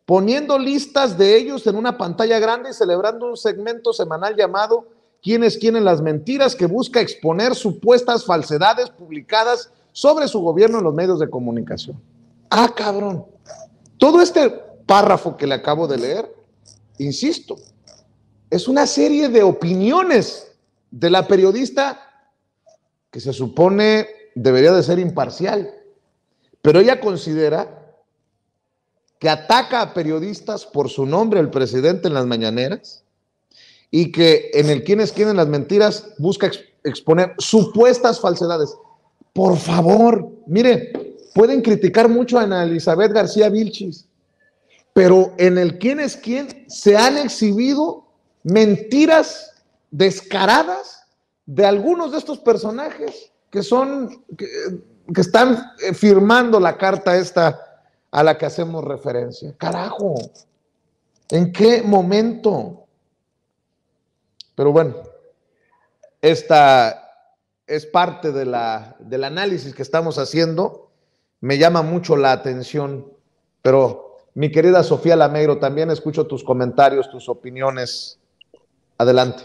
poniendo listas de ellos en una pantalla grande y celebrando un segmento semanal llamado ¿Quién es quién en las mentiras?, que busca exponer supuestas falsedades publicadas sobre su gobierno en los medios de comunicación. Ah, cabrón. Todo este párrafo que le acabo de leer, insisto, es una serie de opiniones de la periodista que se supone debería de ser imparcial, pero ella considera que ataca a periodistas por su nombre, el presidente, en las mañaneras, y que en el quién es quién en las mentiras busca exponer supuestas falsedades. Por favor, mire, pueden criticar mucho a Ana Elizabeth García Vilchis, pero en el quién es quién se han exhibido mentiras descaradas de algunos de estos personajes que están firmando la carta esta a la que hacemos referencia. Carajo, ¿en qué momento? Pero bueno, esta es parte del análisis que estamos haciendo. Me llama mucho la atención, pero mi querida Sofía Lameiro, también escucho tus comentarios, tus opiniones. Adelante.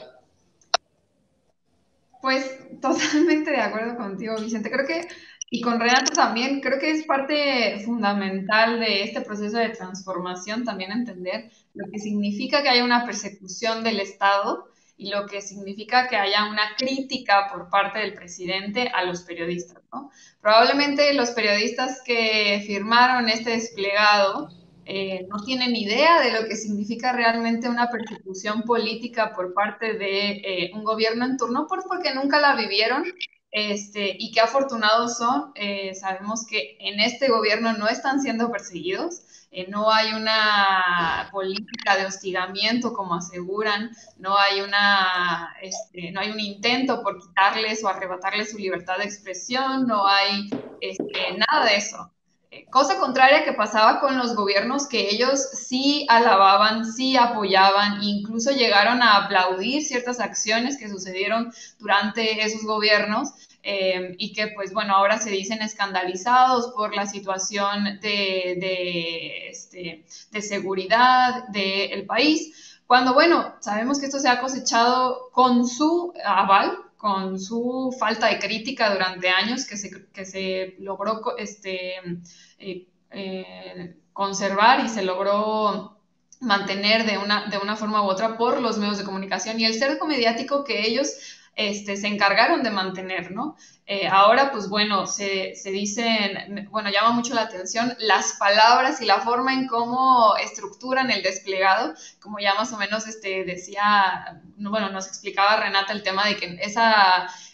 Pues totalmente de acuerdo contigo, Vicente. Creo que, y con Renato también, creo que es parte fundamental de este proceso de transformación también entender lo que significa que haya una persecución del Estado y lo que significa que haya una crítica por parte del presidente a los periodistas, ¿no? Probablemente los periodistas que firmaron este desplegado no tienen idea de lo que significa realmente una persecución política por parte de un gobierno en turno, porque nunca la vivieron, y qué afortunados son. Sabemos que en este gobierno no están siendo perseguidos, no hay una política de hostigamiento como aseguran, no hay un intento por quitarles o arrebatarles su libertad de expresión, no hay nada de eso. Cosa contraria que pasaba con los gobiernos que ellos sí alababan, sí apoyaban, incluso llegaron a aplaudir ciertas acciones que sucedieron durante esos gobiernos, y que pues bueno, ahora se dicen escandalizados por la situación de seguridad del país, cuando bueno, sabemos que esto se ha cosechado con su aval, con su falta de crítica durante años, que se logró conservar y se logró mantener de una forma u otra por los medios de comunicación y el cerco mediático que ellos se encargaron de mantener, ¿no? Ahora, pues bueno, se dicen, bueno, llama mucho la atención las palabras y la forma en cómo estructuran el desplegado, como ya más o menos decía, bueno, nos explicaba Renata el tema de que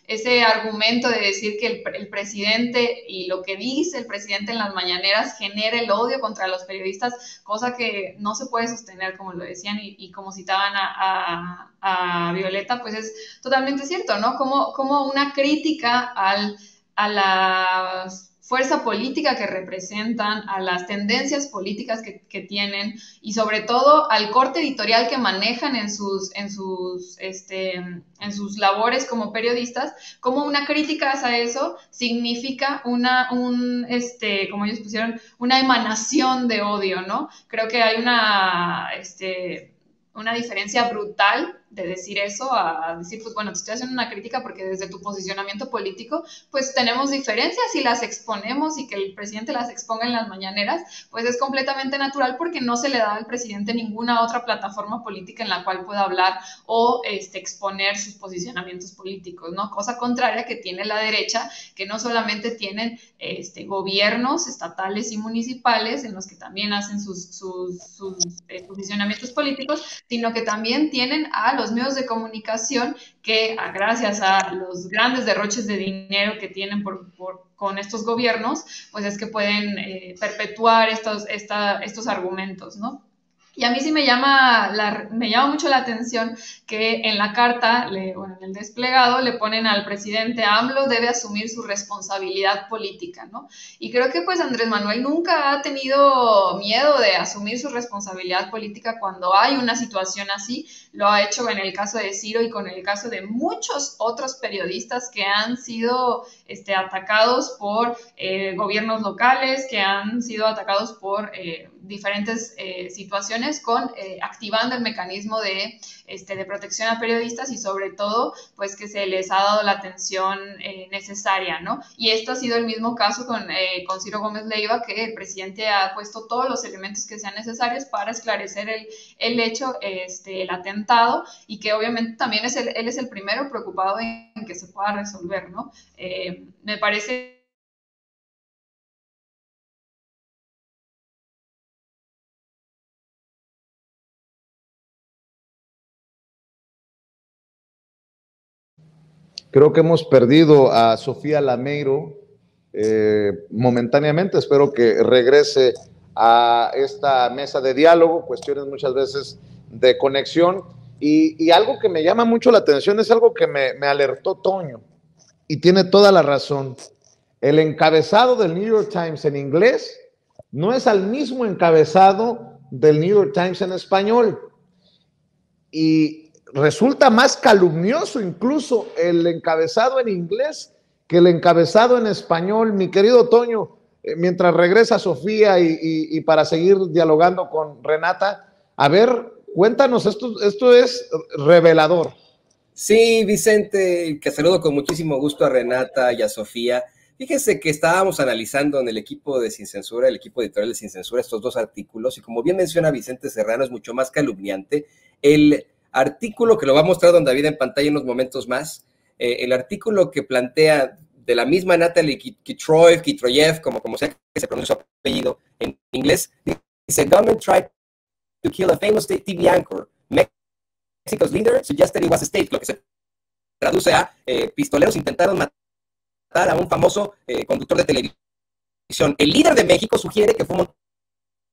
ese argumento de decir que el presidente y lo que dice el presidente en las mañaneras genera el odio contra los periodistas, cosa que no se puede sostener, como lo decían y como citaban a Violeta, pues es totalmente cierto, ¿no? Como una crítica a la fuerza política que representan, a las tendencias políticas que tienen y sobre todo al corte editorial que manejan en sus labores como periodistas, como una crítica hacia eso significa como ellos pusieron, una emanación de odio, ¿no? Creo que hay una diferencia brutal de decir eso, a decir, pues bueno, te estoy haciendo una crítica porque desde tu posicionamiento político, pues tenemos diferencias y las exponemos, y que el presidente las exponga en las mañaneras, pues es completamente natural, porque no se le da al presidente ninguna otra plataforma política en la cual pueda hablar o exponer sus posicionamientos políticos, ¿no? Cosa contraria que tiene la derecha, que no solamente tienen gobiernos estatales y municipales en los que también hacen sus posicionamientos políticos, sino que también tienen a los medios de comunicación que, gracias a los grandes derroches de dinero que tienen con estos gobiernos, pues es que pueden perpetuar estos argumentos, ¿no? Y a mí sí me llama mucho la atención que en la carta, en el desplegado, le ponen al presidente: AMLO debe asumir su responsabilidad política, ¿no? Y creo que pues Andrés Manuel nunca ha tenido miedo de asumir su responsabilidad política cuando hay una situación así. Lo ha hecho en el caso de Ciro y con el caso de muchos otros periodistas que han sido atacados por gobiernos locales, que han sido atacados por diferentes situaciones, activando el mecanismo de protección a periodistas, y sobre todo pues que se les ha dado la atención necesaria, ¿no? Y esto ha sido el mismo caso con Ciro Gómez Leiva, que el presidente ha puesto todos los elementos que sean necesarios para esclarecer el hecho, el atentado, y que obviamente también él es el primero preocupado en que se pueda resolver, ¿no? Me parece Creo que hemos perdido a Sofía Lameiro momentáneamente. Espero que regrese a esta mesa de diálogo. Cuestiones muchas veces de conexión. Y algo que me llama mucho la atención es algo que me alertó Toño, y tiene toda la razón. El encabezado del New York Times en inglés no es el mismo encabezado del New York Times en español. Y resulta más calumnioso incluso el encabezado en inglés que el encabezado en español. Mi querido Toño, mientras regresa Sofía y para seguir dialogando con Renata, a ver, cuéntanos, esto es revelador. Sí, Vicente, que saludo con muchísimo gusto a Renata y a Sofía. Fíjense que estábamos analizando en el equipo de Sin Censura, el equipo editorial de Sin Censura, estos dos artículos, y como bien menciona Vicente Serrano, es mucho más calumniante. El artículo que lo va a mostrar don David en pantalla en unos momentos más, el artículo que plantea de la misma Natalie Kitroyev, como sea que se pronuncia su apellido en inglés, dice: Government tried to kill a famous TV anchor. Mexico's leader suggested it was a state, lo que se traduce a pistoleros intentaron matar a un famoso conductor de televisión. El líder de México sugiere que fue un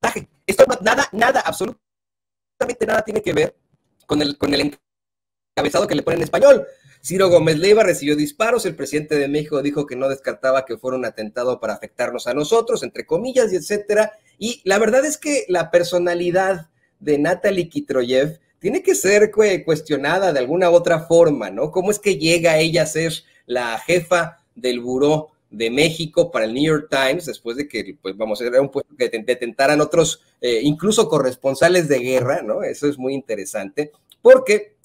montaje. Esto nada, absolutamente nada tiene que ver con el encabezado que le ponen en español. Ciro Gómez Leiva recibió disparos, el presidente de México dijo que no descartaba que fuera un atentado para afectarnos a nosotros, entre comillas, y etcétera. Y la verdad es que la personalidad de Natalie Kitroyev tiene que ser cuestionada de alguna otra forma, ¿no? ¿Cómo es que llega ella a ser la jefa del Buró de México para el New York Times, después de que, pues vamos, era un puesto que detentaran otros, incluso corresponsales de guerra, ¿no? Eso es muy interesante, porque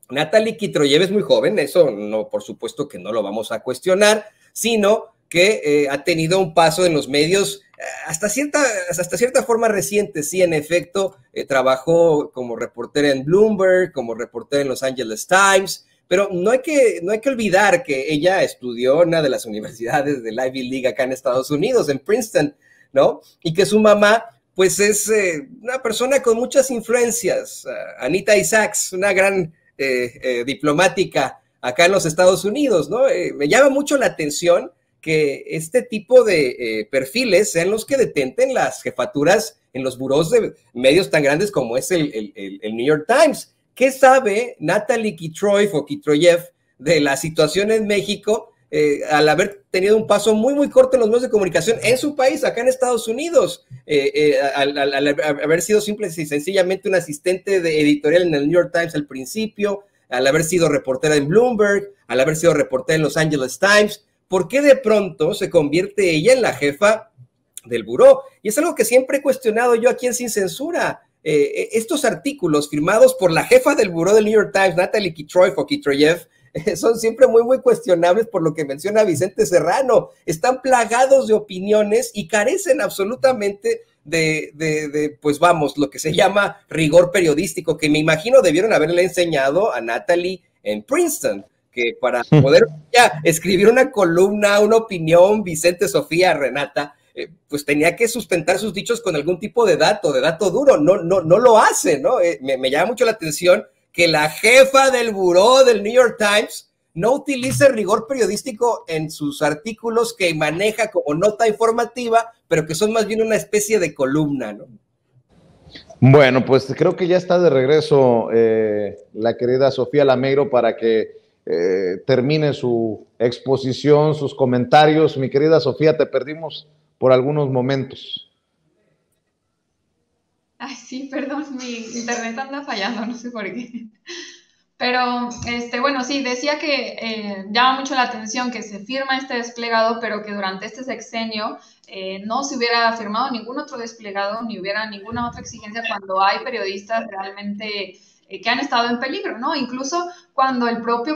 Natalie Kitroyev es muy joven, eso no, por supuesto que no lo vamos a cuestionar, sino que ha tenido un paso en los medios hasta cierta forma reciente. Sí, en efecto, trabajó como reportera en Bloomberg, como reportera en Los Angeles Times, pero no hay que olvidar que ella estudió en una de las universidades del Ivy League acá en Estados Unidos, en Princeton, ¿no? Y que su mamá, pues es una persona con muchas influencias, Anita Isaacs, una gran diplomática acá en los Estados Unidos, ¿no? Me llama mucho la atención que este tipo de perfiles sean los que detenten las jefaturas en los burós de medios tan grandes como es el New York Times. ¿Qué sabe Natalie Kitroyev de la situación en México al haber tenido un paso muy, muy corto en los medios de comunicación en su país, acá en Estados Unidos, al haber sido simple y sencillamente un asistente de editorial en el New York Times al principio, al haber sido reportera en Bloomberg, al haber sido reportera en Los Angeles Times? ¿Por qué de pronto se convierte ella en la jefa del buró? Y es algo que siempre he cuestionado yo aquí en Sin Censura. estos artículos firmados por la jefa del buró del New York Times, Natalie Kitroev o Kitroyev, son siempre muy, muy cuestionables por lo que menciona Vicente Serrano. Están plagados de opiniones y carecen absolutamente pues vamos, lo que se llama rigor periodístico, que me imagino debieron haberle enseñado a Natalie en Princeton, que para poder ya escribir una columna, una opinión, Vicente, Sofía, Renata, pues tenía que sustentar sus dichos con algún tipo de dato duro. No lo hace, ¿no? Me llama mucho la atención que la jefa del buró del New York Times no utiliza rigor periodístico en sus artículos que maneja como nota informativa, pero que son más bien una especie de columna, ¿no? Bueno, pues creo que ya está de regreso la querida Sofía Lameiro para que termine su exposición, sus comentarios. Mi querida Sofía, te perdimos por algunos momentos. Ay, sí, perdón, mi internet anda fallando, no sé por qué. Pero, bueno, sí, decía que llama mucho la atención que se firma este desplegado, pero que durante este sexenio no se hubiera firmado ningún otro desplegado, ni hubiera ninguna otra exigencia cuando hay periodistas realmente que han estado en peligro, ¿no? Incluso cuando el propio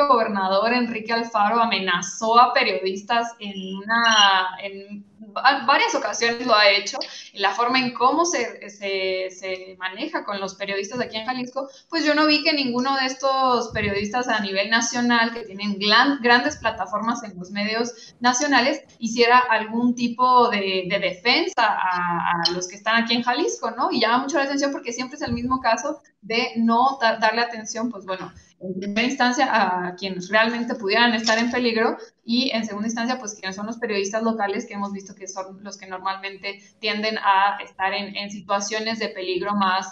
gobernador Enrique Alfaro amenazó a periodistas en varias ocasiones lo ha hecho, y la forma en cómo se maneja con los periodistas aquí en Jalisco, pues yo no vi que ninguno de estos periodistas a nivel nacional, que tienen grandes plataformas en los medios nacionales, hiciera algún tipo de defensa a los que están aquí en Jalisco, ¿no? Y llama mucho la atención porque siempre es el mismo caso de no darle atención, pues bueno, en primera instancia a quienes realmente pudieran estar en peligro y en segunda instancia, pues quienes son los periodistas locales que hemos visto que son los que normalmente tienden a estar en situaciones de peligro más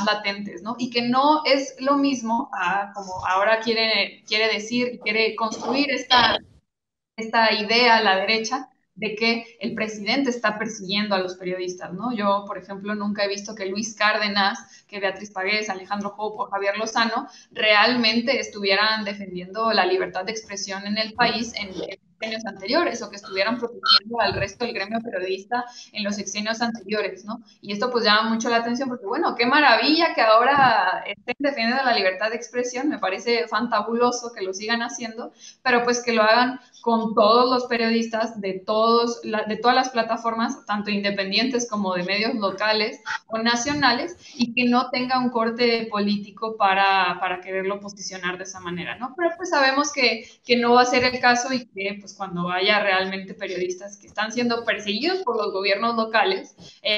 latentes, ¿no? Y que no es lo mismo como ahora quiere decir y quiere construir esta idea a la derecha de que el presidente está persiguiendo a los periodistas, ¿no? Yo, por ejemplo, nunca he visto que Luis Cárdenas, que Beatriz Paredes, Alejandro Hope o Javier Lozano realmente estuvieran defendiendo la libertad de expresión en el país en sexenios anteriores o que estuvieran protegiendo al resto del gremio periodista en los sexenios anteriores, ¿no? Y esto pues llama mucho la atención porque, bueno, qué maravilla que ahora estén defendiendo la libertad de expresión, me parece fantabuloso que lo sigan haciendo, pero pues que lo hagan con todos los periodistas de todas las plataformas, tanto independientes como de medios locales o nacionales, y que no tenga un corte político para quererlo posicionar de esa manera, ¿no? Pero pues sabemos que no va a ser el caso y que pues cuando haya realmente periodistas que están siendo perseguidos por los gobiernos locales,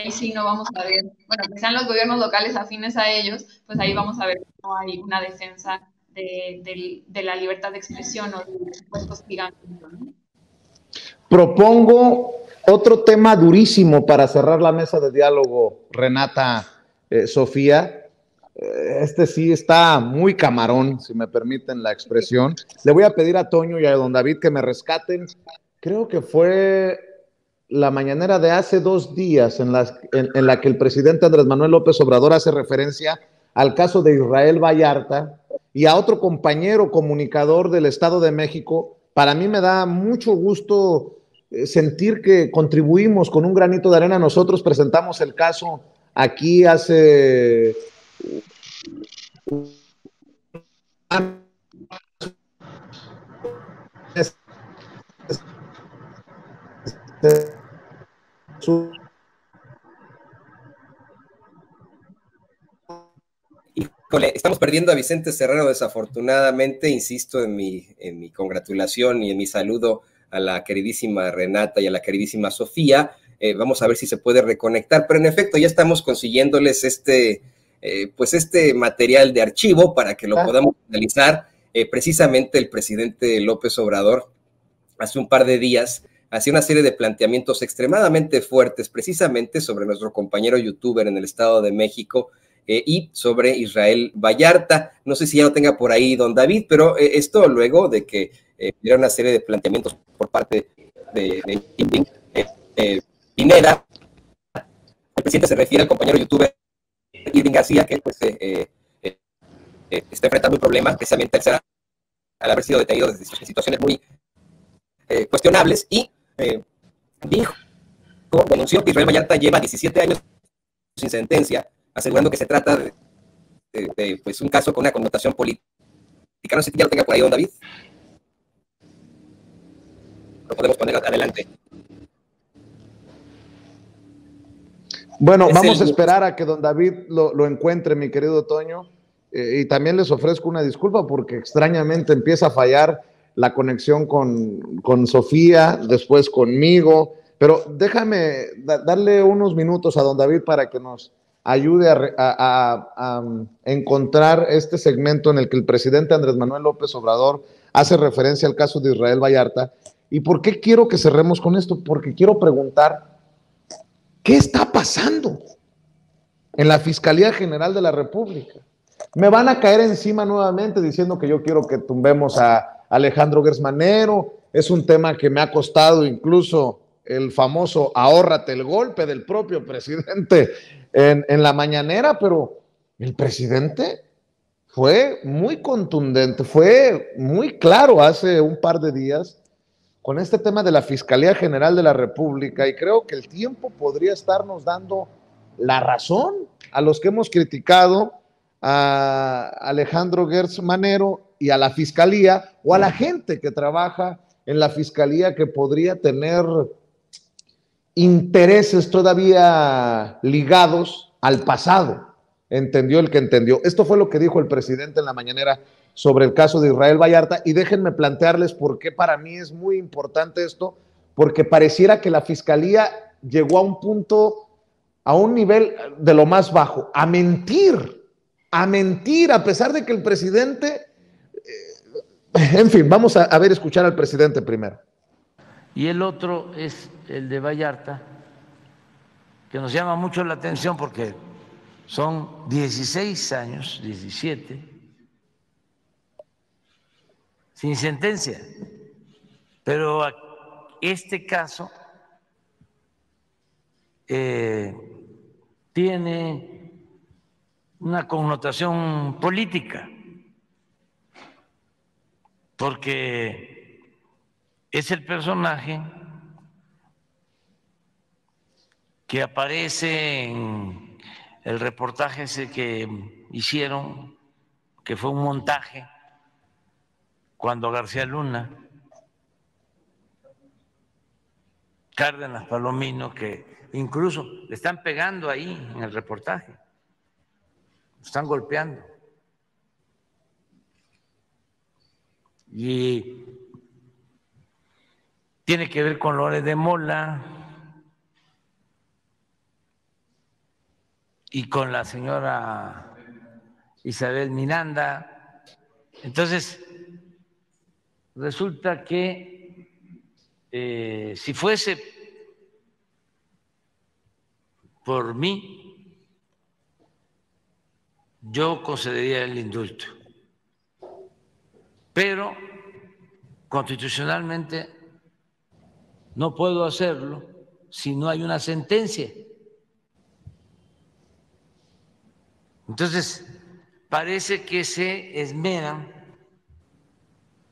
sí no vamos a ver, bueno, que sean los gobiernos locales afines a ellos, pues ahí vamos a ver que no hay una defensa de la libertad de expresión o de supuestos gigantes, ¿no? Propongo otro tema durísimo para cerrar la mesa de diálogo, Renata, Sofía. Este sí está muy camarón, si me permiten la expresión. Le voy a pedir a Toño y a don David que me rescaten. Creo que fue la mañanera de hace 2 días en la que el presidente Andrés Manuel López Obrador hace referencia al caso de Israel Vallarta y a otro compañero comunicador del Estado de México. Para mí me da mucho gusto sentir que contribuimos con un granito de arena. Nosotros presentamos el caso aquí hace Híjole, estamos perdiendo a Vicente Serrano desafortunadamente. Insisto en mi congratulación y en mi saludo a la queridísima Renata y a la queridísima Sofía. Vamos a ver si se puede reconectar, pero en efecto ya estamos consiguiéndoles este material de archivo para que lo podamos analizar. Precisamente el presidente López Obrador hace un par de días hacía una serie de planteamientos extremadamente fuertes precisamente sobre nuestro compañero youtuber en el Estado de México y sobre Israel Vallarta. No sé si ya lo tenga por ahí don David, pero esto luego de que hubiera una serie de planteamientos por parte de Pineda. El presidente se refiere al compañero youtuber Irving García, que pues está enfrentando un problema precisamente al haber sido detenido desde situaciones muy cuestionables, y denunció que Israel Vallarta lleva 17 años sin sentencia, asegurando que se trata de pues, un caso con una connotación política. No sé si ya lo tenga por ahí, don David. Lo podemos poner adelante. Bueno, vamos a esperar a que don David lo encuentre, mi querido Toño. Y también les ofrezco una disculpa porque extrañamente empieza a fallar la conexión con Sofía, después conmigo. Pero déjame darle unos minutos a don David para que nos ayude a encontrar este segmento en el que el presidente Andrés Manuel López Obrador hace referencia al caso de Israel Vallarta. ¿Y por qué quiero que cerremos con esto? Porque quiero preguntar, ¿qué está pasando en la Fiscalía General de la República? Me van a caer encima nuevamente diciendo que yo quiero que tumbemos a Alejandro Gertz Manero. Es un tema que me ha costado incluso el famoso ahórrate el golpe del propio presidente en la mañanera, pero el presidente fue muy contundente, fue muy claro hace un par de días con este tema de la Fiscalía General de la República, y creo que el tiempo podría estarnos dando la razón a los que hemos criticado a Alejandro Gertz Manero y a la Fiscalía, o a la gente que trabaja en la Fiscalía que podría tener intereses todavía ligados al pasado. Entendió el que entendió. Esto fue lo que dijo el presidente en la mañanera sobre el caso de Israel Vallarta, y déjenme plantearles por qué para mí es muy importante esto, porque pareciera que la Fiscalía llegó a un punto, a un nivel de lo más bajo, a mentir, a pesar de que el presidente, en fin, vamos a ver, escuchar al presidente primero. Y el otro es el de Vallarta, que nos llama mucho la atención porque son 16 años, 17, sin sentencia. Pero este caso tiene una connotación política, porque es el personaje que aparece en el reportaje ese que hicieron, que fue un montaje, cuando García Luna, Cárdenas Palomino, que incluso le están pegando ahí en el reportaje, lo están golpeando. Y tiene que ver con Loret de Mola y con la señora Isabel Miranda. Entonces, resulta que si fuese por mí, yo concedería el indulto. Pero constitucionalmente no puedo hacerlo si no hay una sentencia. Entonces, parece que se esmeran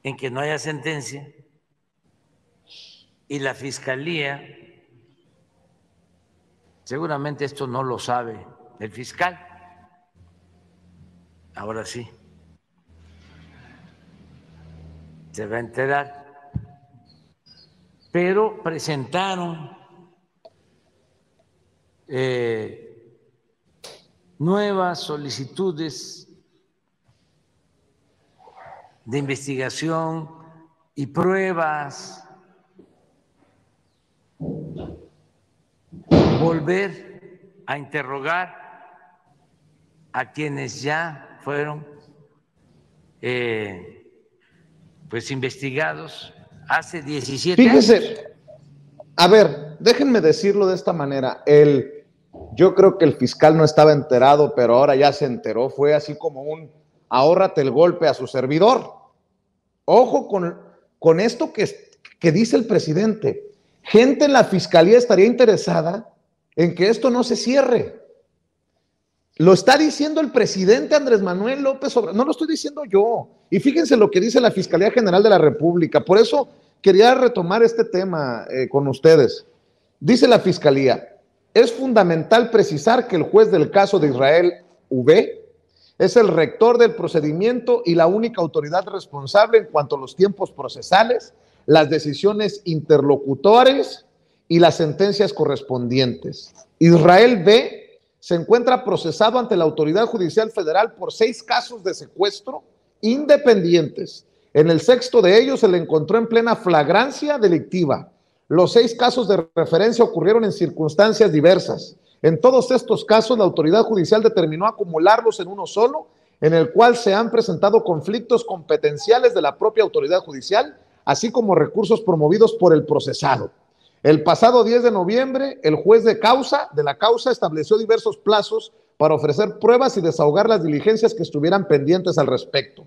en que no haya sentencia, y la Fiscalía, seguramente esto no lo sabe el fiscal, ahora sí, se va a enterar, pero presentaron nuevas solicitudes de investigación y pruebas, volver a interrogar a quienes ya fueron pues investigados hace 17 Fíjese, años. A ver, déjenme decirlo de esta manera. Yo creo que el fiscal no estaba enterado, pero ahora ya se enteró. Fue así como un ahórrate el golpe a su servidor. Ojo con esto que dice el presidente. Gente en la Fiscalía estaría interesada en que esto no se cierre. Lo está diciendo el presidente Andrés Manuel López Obrador, no lo estoy diciendo yo. Y fíjense lo que dice la Fiscalía General de la República. Por eso quería retomar este tema con ustedes. Dice la Fiscalía: Es fundamental precisar que el juez del caso de Israel V es el rector del procedimiento y la única autoridad responsable en cuanto a los tiempos procesales, las decisiones interlocutores y las sentencias correspondientes. Israel B se encuentra procesado ante la Autoridad Judicial Federal por 6 casos de secuestro independientes. En el 6º de ellos se le encontró en plena flagrancia delictiva. Los 6 casos de referencia ocurrieron en circunstancias diversas. En todos estos casos, la autoridad judicial determinó acumularlos en uno solo, en el cual se han presentado conflictos competenciales de la propia autoridad judicial, así como recursos promovidos por el procesado. El pasado 10 de noviembre, el juez de la causa estableció diversos plazos para ofrecer pruebas y desahogar las diligencias que estuvieran pendientes al respecto.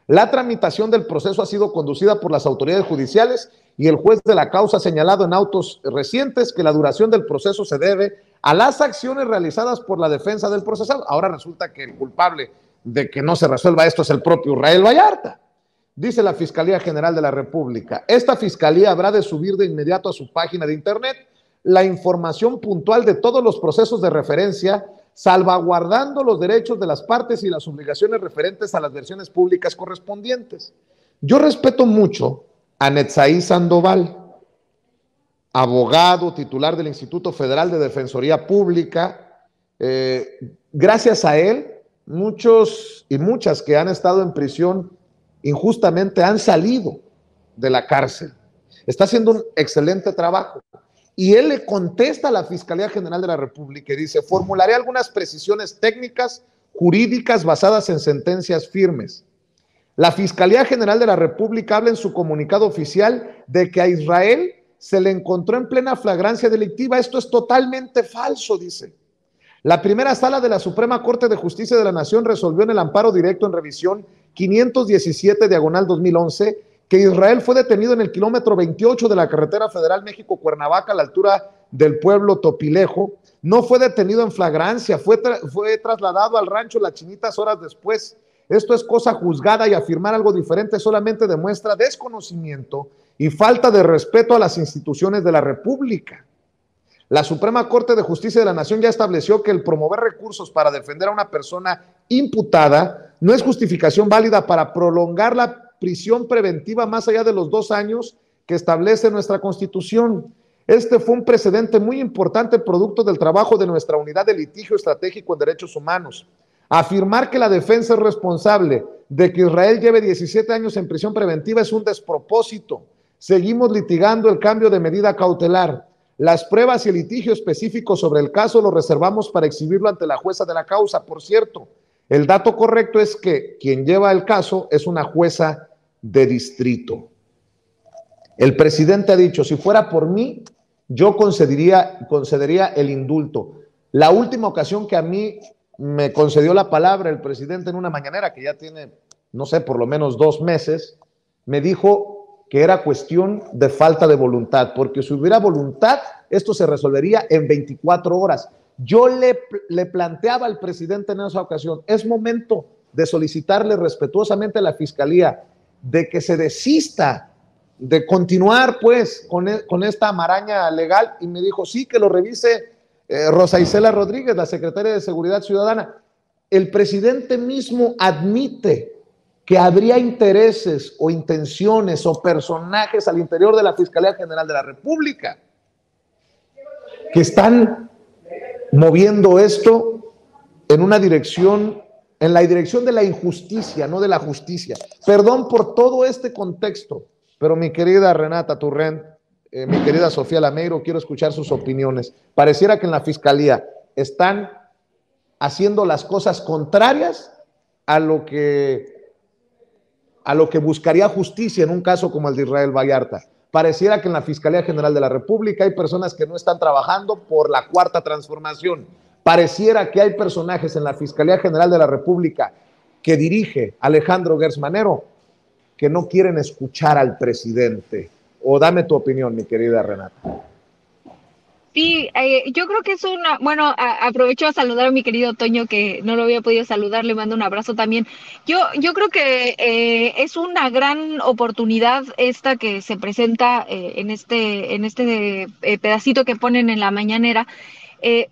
La tramitación del proceso ha sido conducida por las autoridades judiciales y el juez de la causa ha señalado en autos recientes que la duración del proceso se debe a las acciones realizadas por la defensa del procesado. Ahora resulta que el culpable de que no se resuelva esto es el propio Israel Vallarta. Dice la Fiscalía General de la República, esta fiscalía habrá de subir de inmediato a su página de internet la información puntual de todos los procesos de referencia, salvaguardando los derechos de las partes y las obligaciones referentes a las versiones públicas correspondientes. Yo respeto mucho a Netzaí Sandoval, abogado titular del Instituto Federal de Defensoría Pública. Gracias a él, muchos y muchas que han estado en prisión injustamente han salido de la cárcel. Está haciendo un excelente trabajo. Y él le contesta a la Fiscalía General de la República y dice, formularé algunas precisiones técnicas, jurídicas basadas en sentencias firmes. La Fiscalía General de la República habla en su comunicado oficial de que a Israel se le encontró en plena flagrancia delictiva. Esto es totalmente falso, dice. La primera sala de la Suprema Corte de Justicia de la Nación resolvió en el amparo directo en revisión 517/2011 que Israel fue detenido en el kilómetro 28 de la carretera federal México-Cuernavaca a la altura del pueblo Topilejo. No fue detenido en flagrancia, fue trasladado al rancho Las Chinitas horas después. Esto es cosa juzgada y afirmar algo diferente solamente demuestra desconocimiento y falta de respeto a las instituciones de la República. La Suprema Corte de Justicia de la Nación ya estableció que el promover recursos para defender a una persona imputada no es justificación válida para prolongar la prisión preventiva más allá de los 2 años que establece nuestra Constitución. Este fue un precedente muy importante producto del trabajo de nuestra Unidad de Litigio Estratégico en Derechos Humanos. Afirmar que la defensa es responsable de que Israel lleve 17 años en prisión preventiva es un despropósito. Seguimos litigando el cambio de medida cautelar. Las pruebas y el litigio específico sobre el caso lo reservamos para exhibirlo ante la jueza de la causa. Por cierto, el dato correcto es que quien lleva el caso es una jueza de distrito. El presidente ha dicho, si fuera por mí, yo concedería el indulto. La última ocasión que a mí me concedió la palabra el presidente en una mañanera, que ya tiene, no sé, por lo menos 2 meses, me dijo que era cuestión de falta de voluntad, porque si hubiera voluntad, esto se resolvería en 24 horas. Yo le planteaba al presidente en esa ocasión, es momento de solicitarle respetuosamente a la Fiscalía de que se desista de continuar pues con esta maraña legal, y me dijo, sí, que lo revise Rosa Isela Rodríguez, la secretaria de Seguridad Ciudadana. El presidente mismo admite que habría intereses o intenciones o personajes al interior de la Fiscalía General de la República que están moviendo esto en una dirección, en la dirección de la injusticia, no de la justicia. Perdón por todo este contexto, pero mi querida Renata Turrent, mi querida Sofía Lameiro, quiero escuchar sus opiniones. Pareciera que en la Fiscalía están haciendo las cosas contrarias a lo que buscaría justicia en un caso como el de Israel Vallarta. Pareciera que en la Fiscalía General de la República hay personas que no están trabajando por la Cuarta Transformación. Pareciera que hay personajes en la Fiscalía General de la República que dirige Alejandro Gertz Manero que no quieren escuchar al presidente. O dame tu opinión, mi querida Renata. Sí, yo creo que es una, bueno, aprovecho a saludar a mi querido Toño, que no lo había podido saludar, le mando un abrazo también. Yo creo que es una gran oportunidad esta que se presenta en este pedacito que ponen en la mañanera,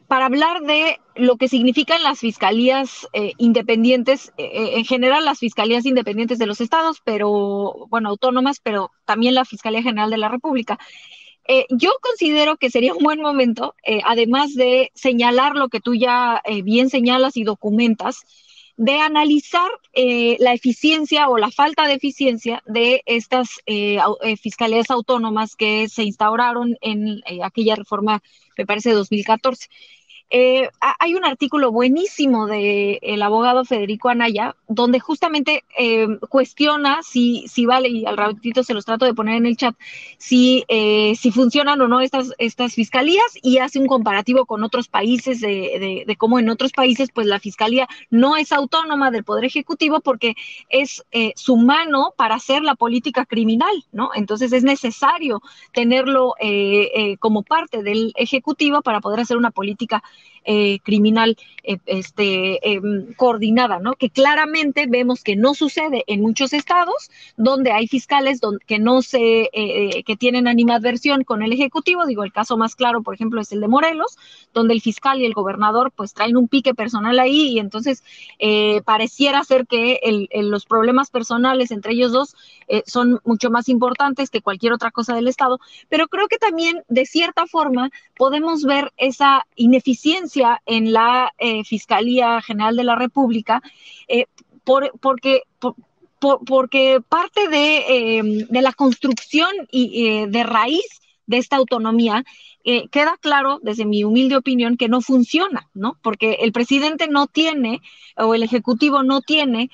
para hablar de lo que significan las fiscalías independientes, en general las fiscalías independientes de los estados, pero bueno, autónomas, pero también la Fiscalía General de la República. Yo considero que sería un buen momento, además de señalar lo que tú ya bien señalas y documentas, de analizar la eficiencia o la falta de eficiencia de estas fiscalías autónomas que se instauraron en aquella reforma, me parece, de 2014. Hay un artículo buenísimo del abogado Federico Anaya, donde justamente cuestiona si vale, y al ratito se los trato de poner en el chat, si funcionan o no estas fiscalías, y hace un comparativo con otros países de cómo en otros países pues la fiscalía no es autónoma del Poder Ejecutivo porque es su mano para hacer la política criminal, ¿no? Entonces es necesario tenerlo como parte del Ejecutivo para poder hacer una política criminal coordinada, ¿no? Que claramente vemos que no sucede en muchos estados donde hay fiscales que no que tienen animadversión con el Ejecutivo. Digo, el caso más claro, por ejemplo, es el de Morelos, donde el fiscal y el gobernador pues traen un pique personal ahí, y entonces pareciera ser que los problemas personales entre ellos dos son mucho más importantes que cualquier otra cosa del estado, pero creo que también de cierta forma podemos ver esa ineficiencia en la Fiscalía General de la República, porque parte de la construcción de raíz de esta autonomía, queda claro, desde mi humilde opinión, que no funciona, ¿no? Porque el presidente no tiene, o el Ejecutivo no tiene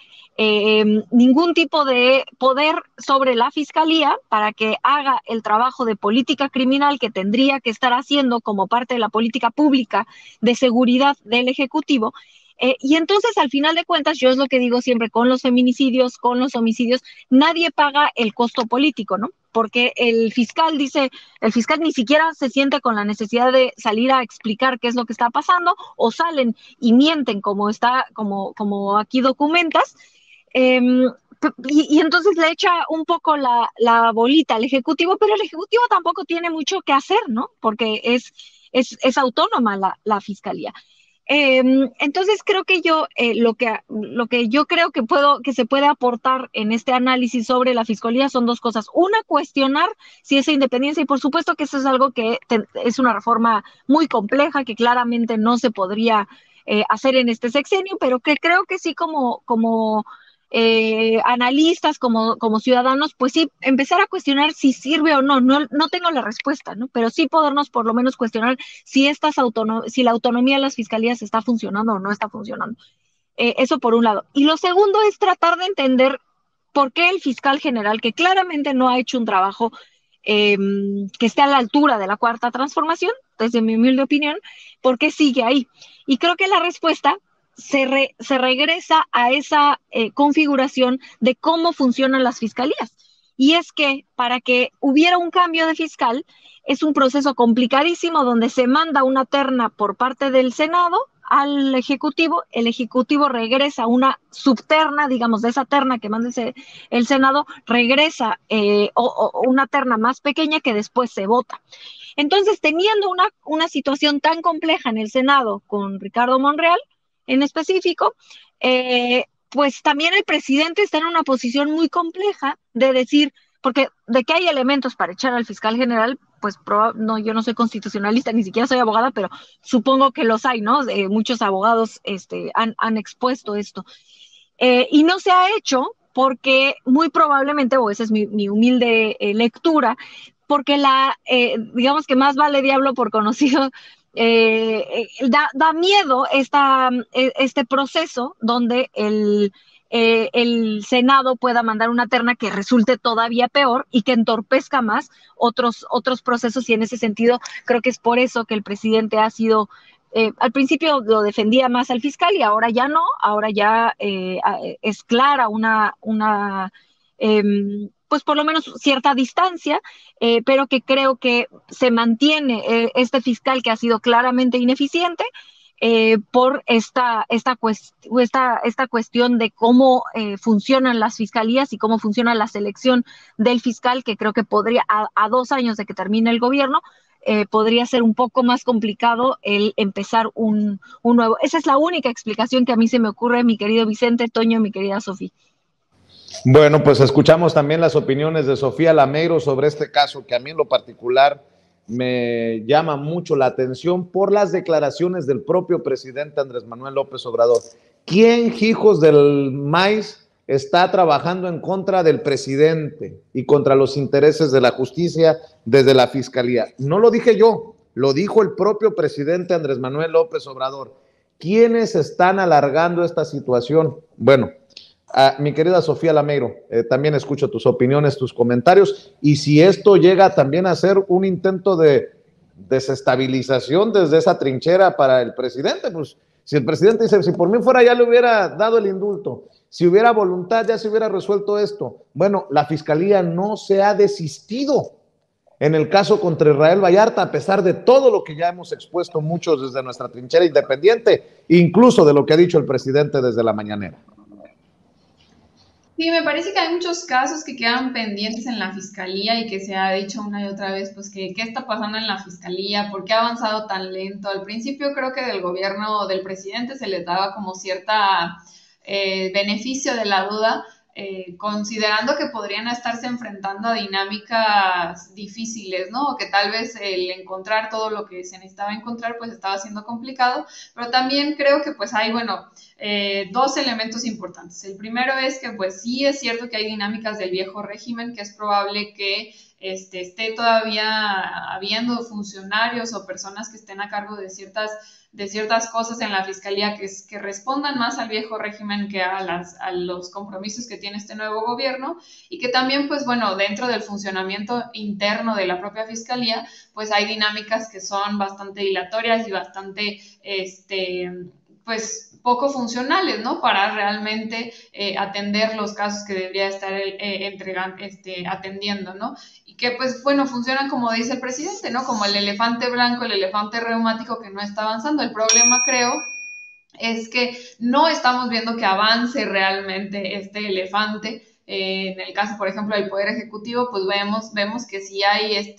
ningún tipo de poder sobre la Fiscalía para que haga el trabajo de política criminal que tendría que estar haciendo como parte de la política pública de seguridad del Ejecutivo. Y entonces, al final de cuentas, yo es lo que digo siempre con los feminicidios, con los homicidios, nadie paga el costo político, ¿no? Porque el fiscal ni siquiera se siente con la necesidad de salir a explicar qué es lo que está pasando, o salen y mienten como aquí documentas, y entonces le echa un poco la bolita al Ejecutivo, pero el Ejecutivo tampoco tiene mucho que hacer, ¿no? Porque es autónoma la Fiscalía. Entonces creo que yo lo que yo creo que se puede aportar en este análisis sobre la Fiscalía son dos cosas. Una, cuestionar si esa independencia, y por supuesto que eso es algo que es una reforma muy compleja, que claramente no se podría hacer en este sexenio, pero que creo que sí como analistas, como ciudadanos, pues sí, empezar a cuestionar si sirve o no. No tengo la respuesta, ¿no? Pero sí podernos por lo menos cuestionar si la autonomía de las fiscalías está funcionando o no está funcionando. Eso por un lado. Y lo segundo es tratar de entender por qué el fiscal general, que claramente no ha hecho un trabajo que esté a la altura de la Cuarta Transformación, desde mi humilde opinión, ¿por qué sigue ahí? Y creo que la respuesta se regresa a esa configuración de cómo funcionan las fiscalías. Y es que para que hubiera un cambio de fiscal es un proceso complicadísimo, donde se manda una terna por parte del Senado al Ejecutivo, el Ejecutivo regresa una subterna, digamos, de esa terna que manda el Senado, regresa una terna más pequeña que después se vota. Entonces, teniendo una situación tan compleja en el Senado con Ricardo Monreal, en específico, pues también el presidente está en una posición muy compleja de decir, porque de que hay elementos para echar al fiscal general, pues yo no soy constitucionalista, ni siquiera soy abogada, pero supongo que los hay, ¿no? Muchos abogados han expuesto esto. Y no se ha hecho porque muy probablemente, o esa es mi humilde lectura, porque digamos que más vale diablo por conocido. Da miedo este proceso donde el Senado pueda mandar una terna que resulte todavía peor y que entorpezca más otros procesos, y en ese sentido creo que es por eso que el presidente ha sido, al principio lo defendía más al fiscal y ahora ya no, ahora ya es clara pues por lo menos cierta distancia, pero que creo que se mantiene este fiscal que ha sido claramente ineficiente por esta cuestión de cómo funcionan las fiscalías y cómo funciona la selección del fiscal, que creo que podría, a 2 años de que termine el gobierno, podría ser un poco más complicado el empezar un nuevo. Esa es la única explicación que a mí se me ocurre, mi querido Vicente, Toño, mi querida Sofía. Bueno, pues escuchamos también las opiniones de Sofía Lameiro sobre este caso, que a mí en lo particular me llama mucho la atención por las declaraciones del propio presidente Andrés Manuel López Obrador. ¿Quién, hijos del maíz, está trabajando en contra del presidente y contra los intereses de la justicia desde la fiscalía? No lo dije yo, lo dijo el propio presidente Andrés Manuel López Obrador. ¿Quiénes están alargando esta situación? Bueno, mi querida Sofía Lameiro, también escucho tus opiniones, tus comentarios, y si esto llega también a ser un intento de desestabilización desde esa trinchera para el presidente, pues si el presidente dice, si por mí fuera ya le hubiera dado el indulto, si hubiera voluntad ya se hubiera resuelto esto. Bueno, la fiscalía no se ha desistido en el caso contra Israel Vallarta, a pesar de todo lo que ya hemos expuesto muchos desde nuestra trinchera independiente, incluso de lo que ha dicho el presidente desde la mañanera. Sí, me parece que hay muchos casos que quedan pendientes en la fiscalía y que se ha dicho una y otra vez, pues que qué está pasando en la fiscalía, por qué ha avanzado tan lento. Al principio creo que del gobierno del presidente se les daba como cierta beneficio de la duda, considerando que podrían estarse enfrentando a dinámicas difíciles, ¿no? O que tal vez el encontrar todo lo que se necesitaba encontrar pues estaba siendo complicado, pero también creo que pues hay, bueno, dos elementos importantes. El primero es que pues sí es cierto que hay dinámicas del viejo régimen, que es probable que esté todavía habiendo funcionarios o personas que estén a cargo de ciertas cosas en la fiscalía que respondan más al viejo régimen que a los compromisos que tiene este nuevo gobierno, y que también, pues bueno, dentro del funcionamiento interno de la propia fiscalía, pues hay dinámicas que son bastante dilatorias y bastante, pues poco funcionales, ¿no? Para realmente atender los casos que debería estar atendiendo, ¿no? Y que, pues, bueno, funcionan como dice el presidente, ¿no? Como el elefante blanco, el elefante reumático que no está avanzando. El problema, creo, es que no estamos viendo que avance realmente este elefante. En el caso, por ejemplo, del Poder Ejecutivo, pues vemos que sí hay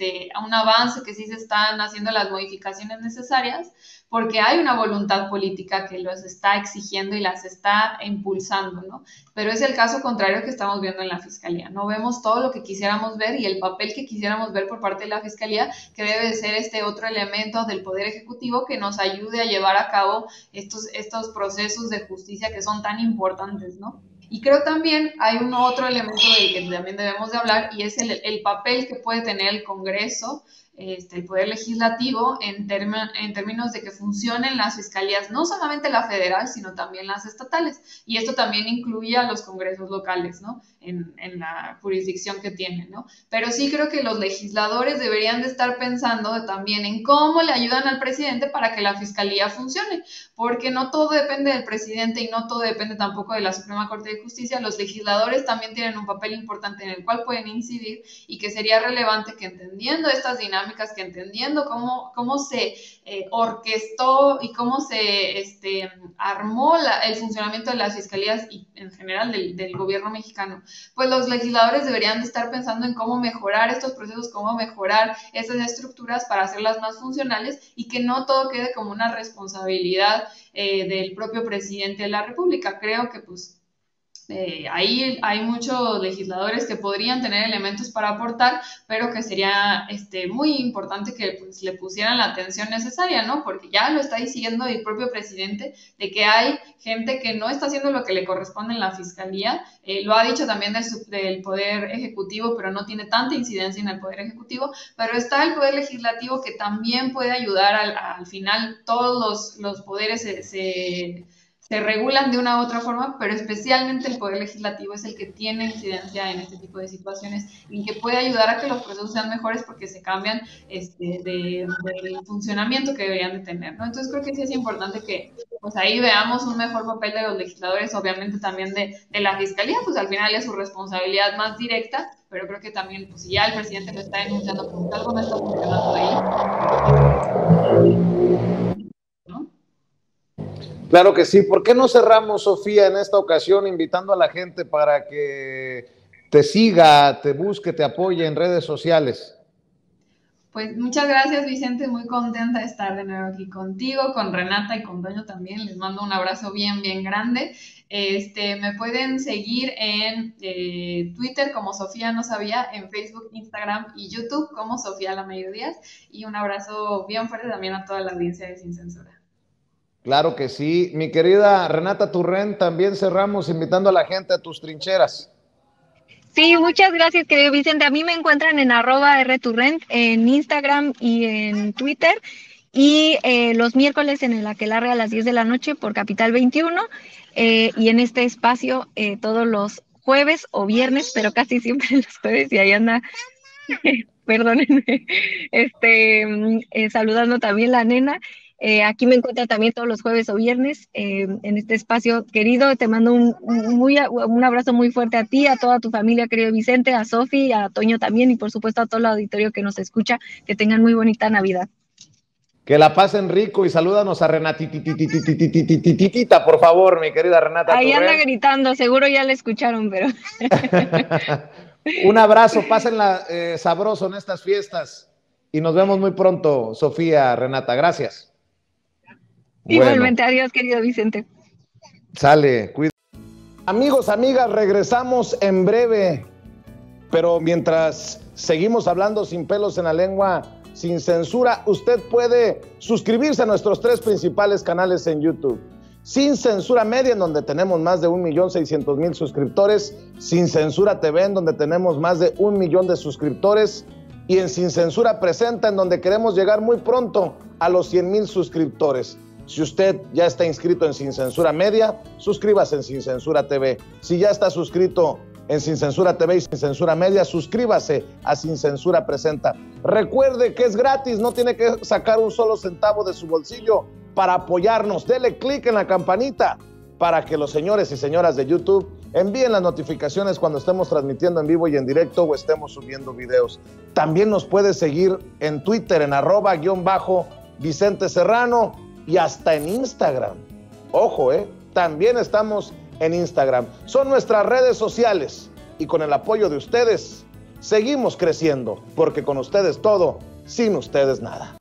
un avance, que sí se están haciendo las modificaciones necesarias, porque hay una voluntad política que los está exigiendo y las está impulsando, ¿no? Pero es el caso contrario que estamos viendo en la Fiscalía. No vemos todo lo que quisiéramos ver y el papel que quisiéramos ver por parte de la Fiscalía, que debe de ser este otro elemento del Poder Ejecutivo que nos ayude a llevar a cabo estos procesos de justicia que son tan importantes, ¿no? Y creo también hay un otro elemento del que también debemos de hablar, y es el papel que puede tener el Congreso, el Poder Legislativo, en términos de que funcionen las fiscalías, no solamente la federal, sino también las estatales. Y esto también incluye a los congresos locales, ¿no? En la jurisdicción que tienen, ¿no? Pero sí creo que los legisladores deberían de estar pensando también en cómo le ayudan al presidente para que la fiscalía funcione, porque no todo depende del presidente y no todo depende tampoco de la Suprema Corte de Justicia. Los legisladores también tienen un papel importante en el cual pueden incidir, y que sería relevante que, entendiendo estas dinámicas, que entendiendo cómo se orquestó y cómo se armó el funcionamiento de las fiscalías y en general del gobierno mexicano, pues los legisladores deberían de estar pensando en cómo mejorar estos procesos, cómo mejorar esas estructuras para hacerlas más funcionales, y que no todo quede como una responsabilidad del propio presidente de la República. Creo que pues ahí hay muchos legisladores que podrían tener elementos para aportar, pero que sería muy importante que pues, le pusieran la atención necesaria, ¿no? Porque ya lo está diciendo el propio presidente, de que hay gente que no está haciendo lo que le corresponde en la fiscalía. Lo ha dicho también del Poder Ejecutivo, pero no tiene tanta incidencia en el Poder Ejecutivo. Pero está el Poder Legislativo, que también puede ayudar al final. Todos los poderes se regulan de una u otra forma, pero especialmente el Poder Legislativo es el que tiene incidencia en este tipo de situaciones y que puede ayudar a que los procesos sean mejores, porque se cambian del funcionamiento que deberían de tener, ¿no? Entonces creo que sí es importante que pues ahí veamos un mejor papel de los legisladores, obviamente también de la Fiscalía, pues al final es su responsabilidad más directa, pero creo que también, pues si ya el presidente lo está denunciando, pues algo no está funcionando ahí, ¿no? Claro que sí. ¿Por qué no cerramos, Sofía, en esta ocasión invitando a la gente para que te siga, te busque, te apoye en redes sociales? Pues muchas gracias, Vicente, muy contenta de estar de nuevo aquí contigo, con Renata y con Toño también. Les mando un abrazo bien, bien grande. Me pueden seguir en Twitter como Sofía No Sabía, en Facebook, Instagram y YouTube como Sofía La Mediodías. Y un abrazo bien fuerte también a toda la audiencia de Sin Censura. Claro que sí. Mi querida Renata Turrent, también cerramos invitando a la gente a tus trincheras. Sí, muchas gracias, querido Vicente. A mí me encuentran en @rturrent en Instagram y en Twitter. Y los miércoles en el Aquelarre a las 10 de la noche por Capital 21. Y en este espacio todos los jueves o viernes, pero casi siempre los jueves, y ahí anda, perdónenme, saludando también la nena. Aquí me encuentra también todos los jueves o viernes en este espacio querido. Te mando un abrazo muy fuerte a ti, a toda tu familia, querido Vicente, a Sofi, a Toño también y por supuesto a todo el auditorio que nos escucha. Que tengan muy bonita Navidad. Que la pasen rico y salúdanos a Renatitititititita, por favor, mi querida Renata. Ahí anda gritando, seguro ya la escucharon, pero... Un abrazo, pásenla sabroso en estas fiestas y nos vemos muy pronto, Sofía, Renata, gracias. Igualmente, bueno. Adiós, querido Vicente. Sale, cuídate. Amigos, amigas, regresamos en breve, pero mientras seguimos hablando sin pelos en la lengua, sin censura, usted puede suscribirse a nuestros 3 principales canales en YouTube. Sin Censura Media, en donde tenemos más de 1.600.000 suscriptores, Sin Censura TV, en donde tenemos más de 1 millón de suscriptores, y en Sin Censura Presenta, en donde queremos llegar muy pronto a los 100,000 suscriptores. Si usted ya está inscrito en Sin Censura Media, suscríbase en Sin Censura TV. Si ya está suscrito en Sin Censura TV y Sin Censura Media, suscríbase a Sin Censura Presenta. Recuerde que es gratis, no tiene que sacar un solo centavo de su bolsillo para apoyarnos. Dele clic en la campanita para que los señores y señoras de YouTube envíen las notificaciones cuando estemos transmitiendo en vivo y en directo o estemos subiendo videos. También nos puede seguir en Twitter en @_Vicente Serrano y hasta en Instagram. Ojo, también estamos en Instagram. Son nuestras redes sociales y con el apoyo de ustedes seguimos creciendo, porque con ustedes todo, sin ustedes nada.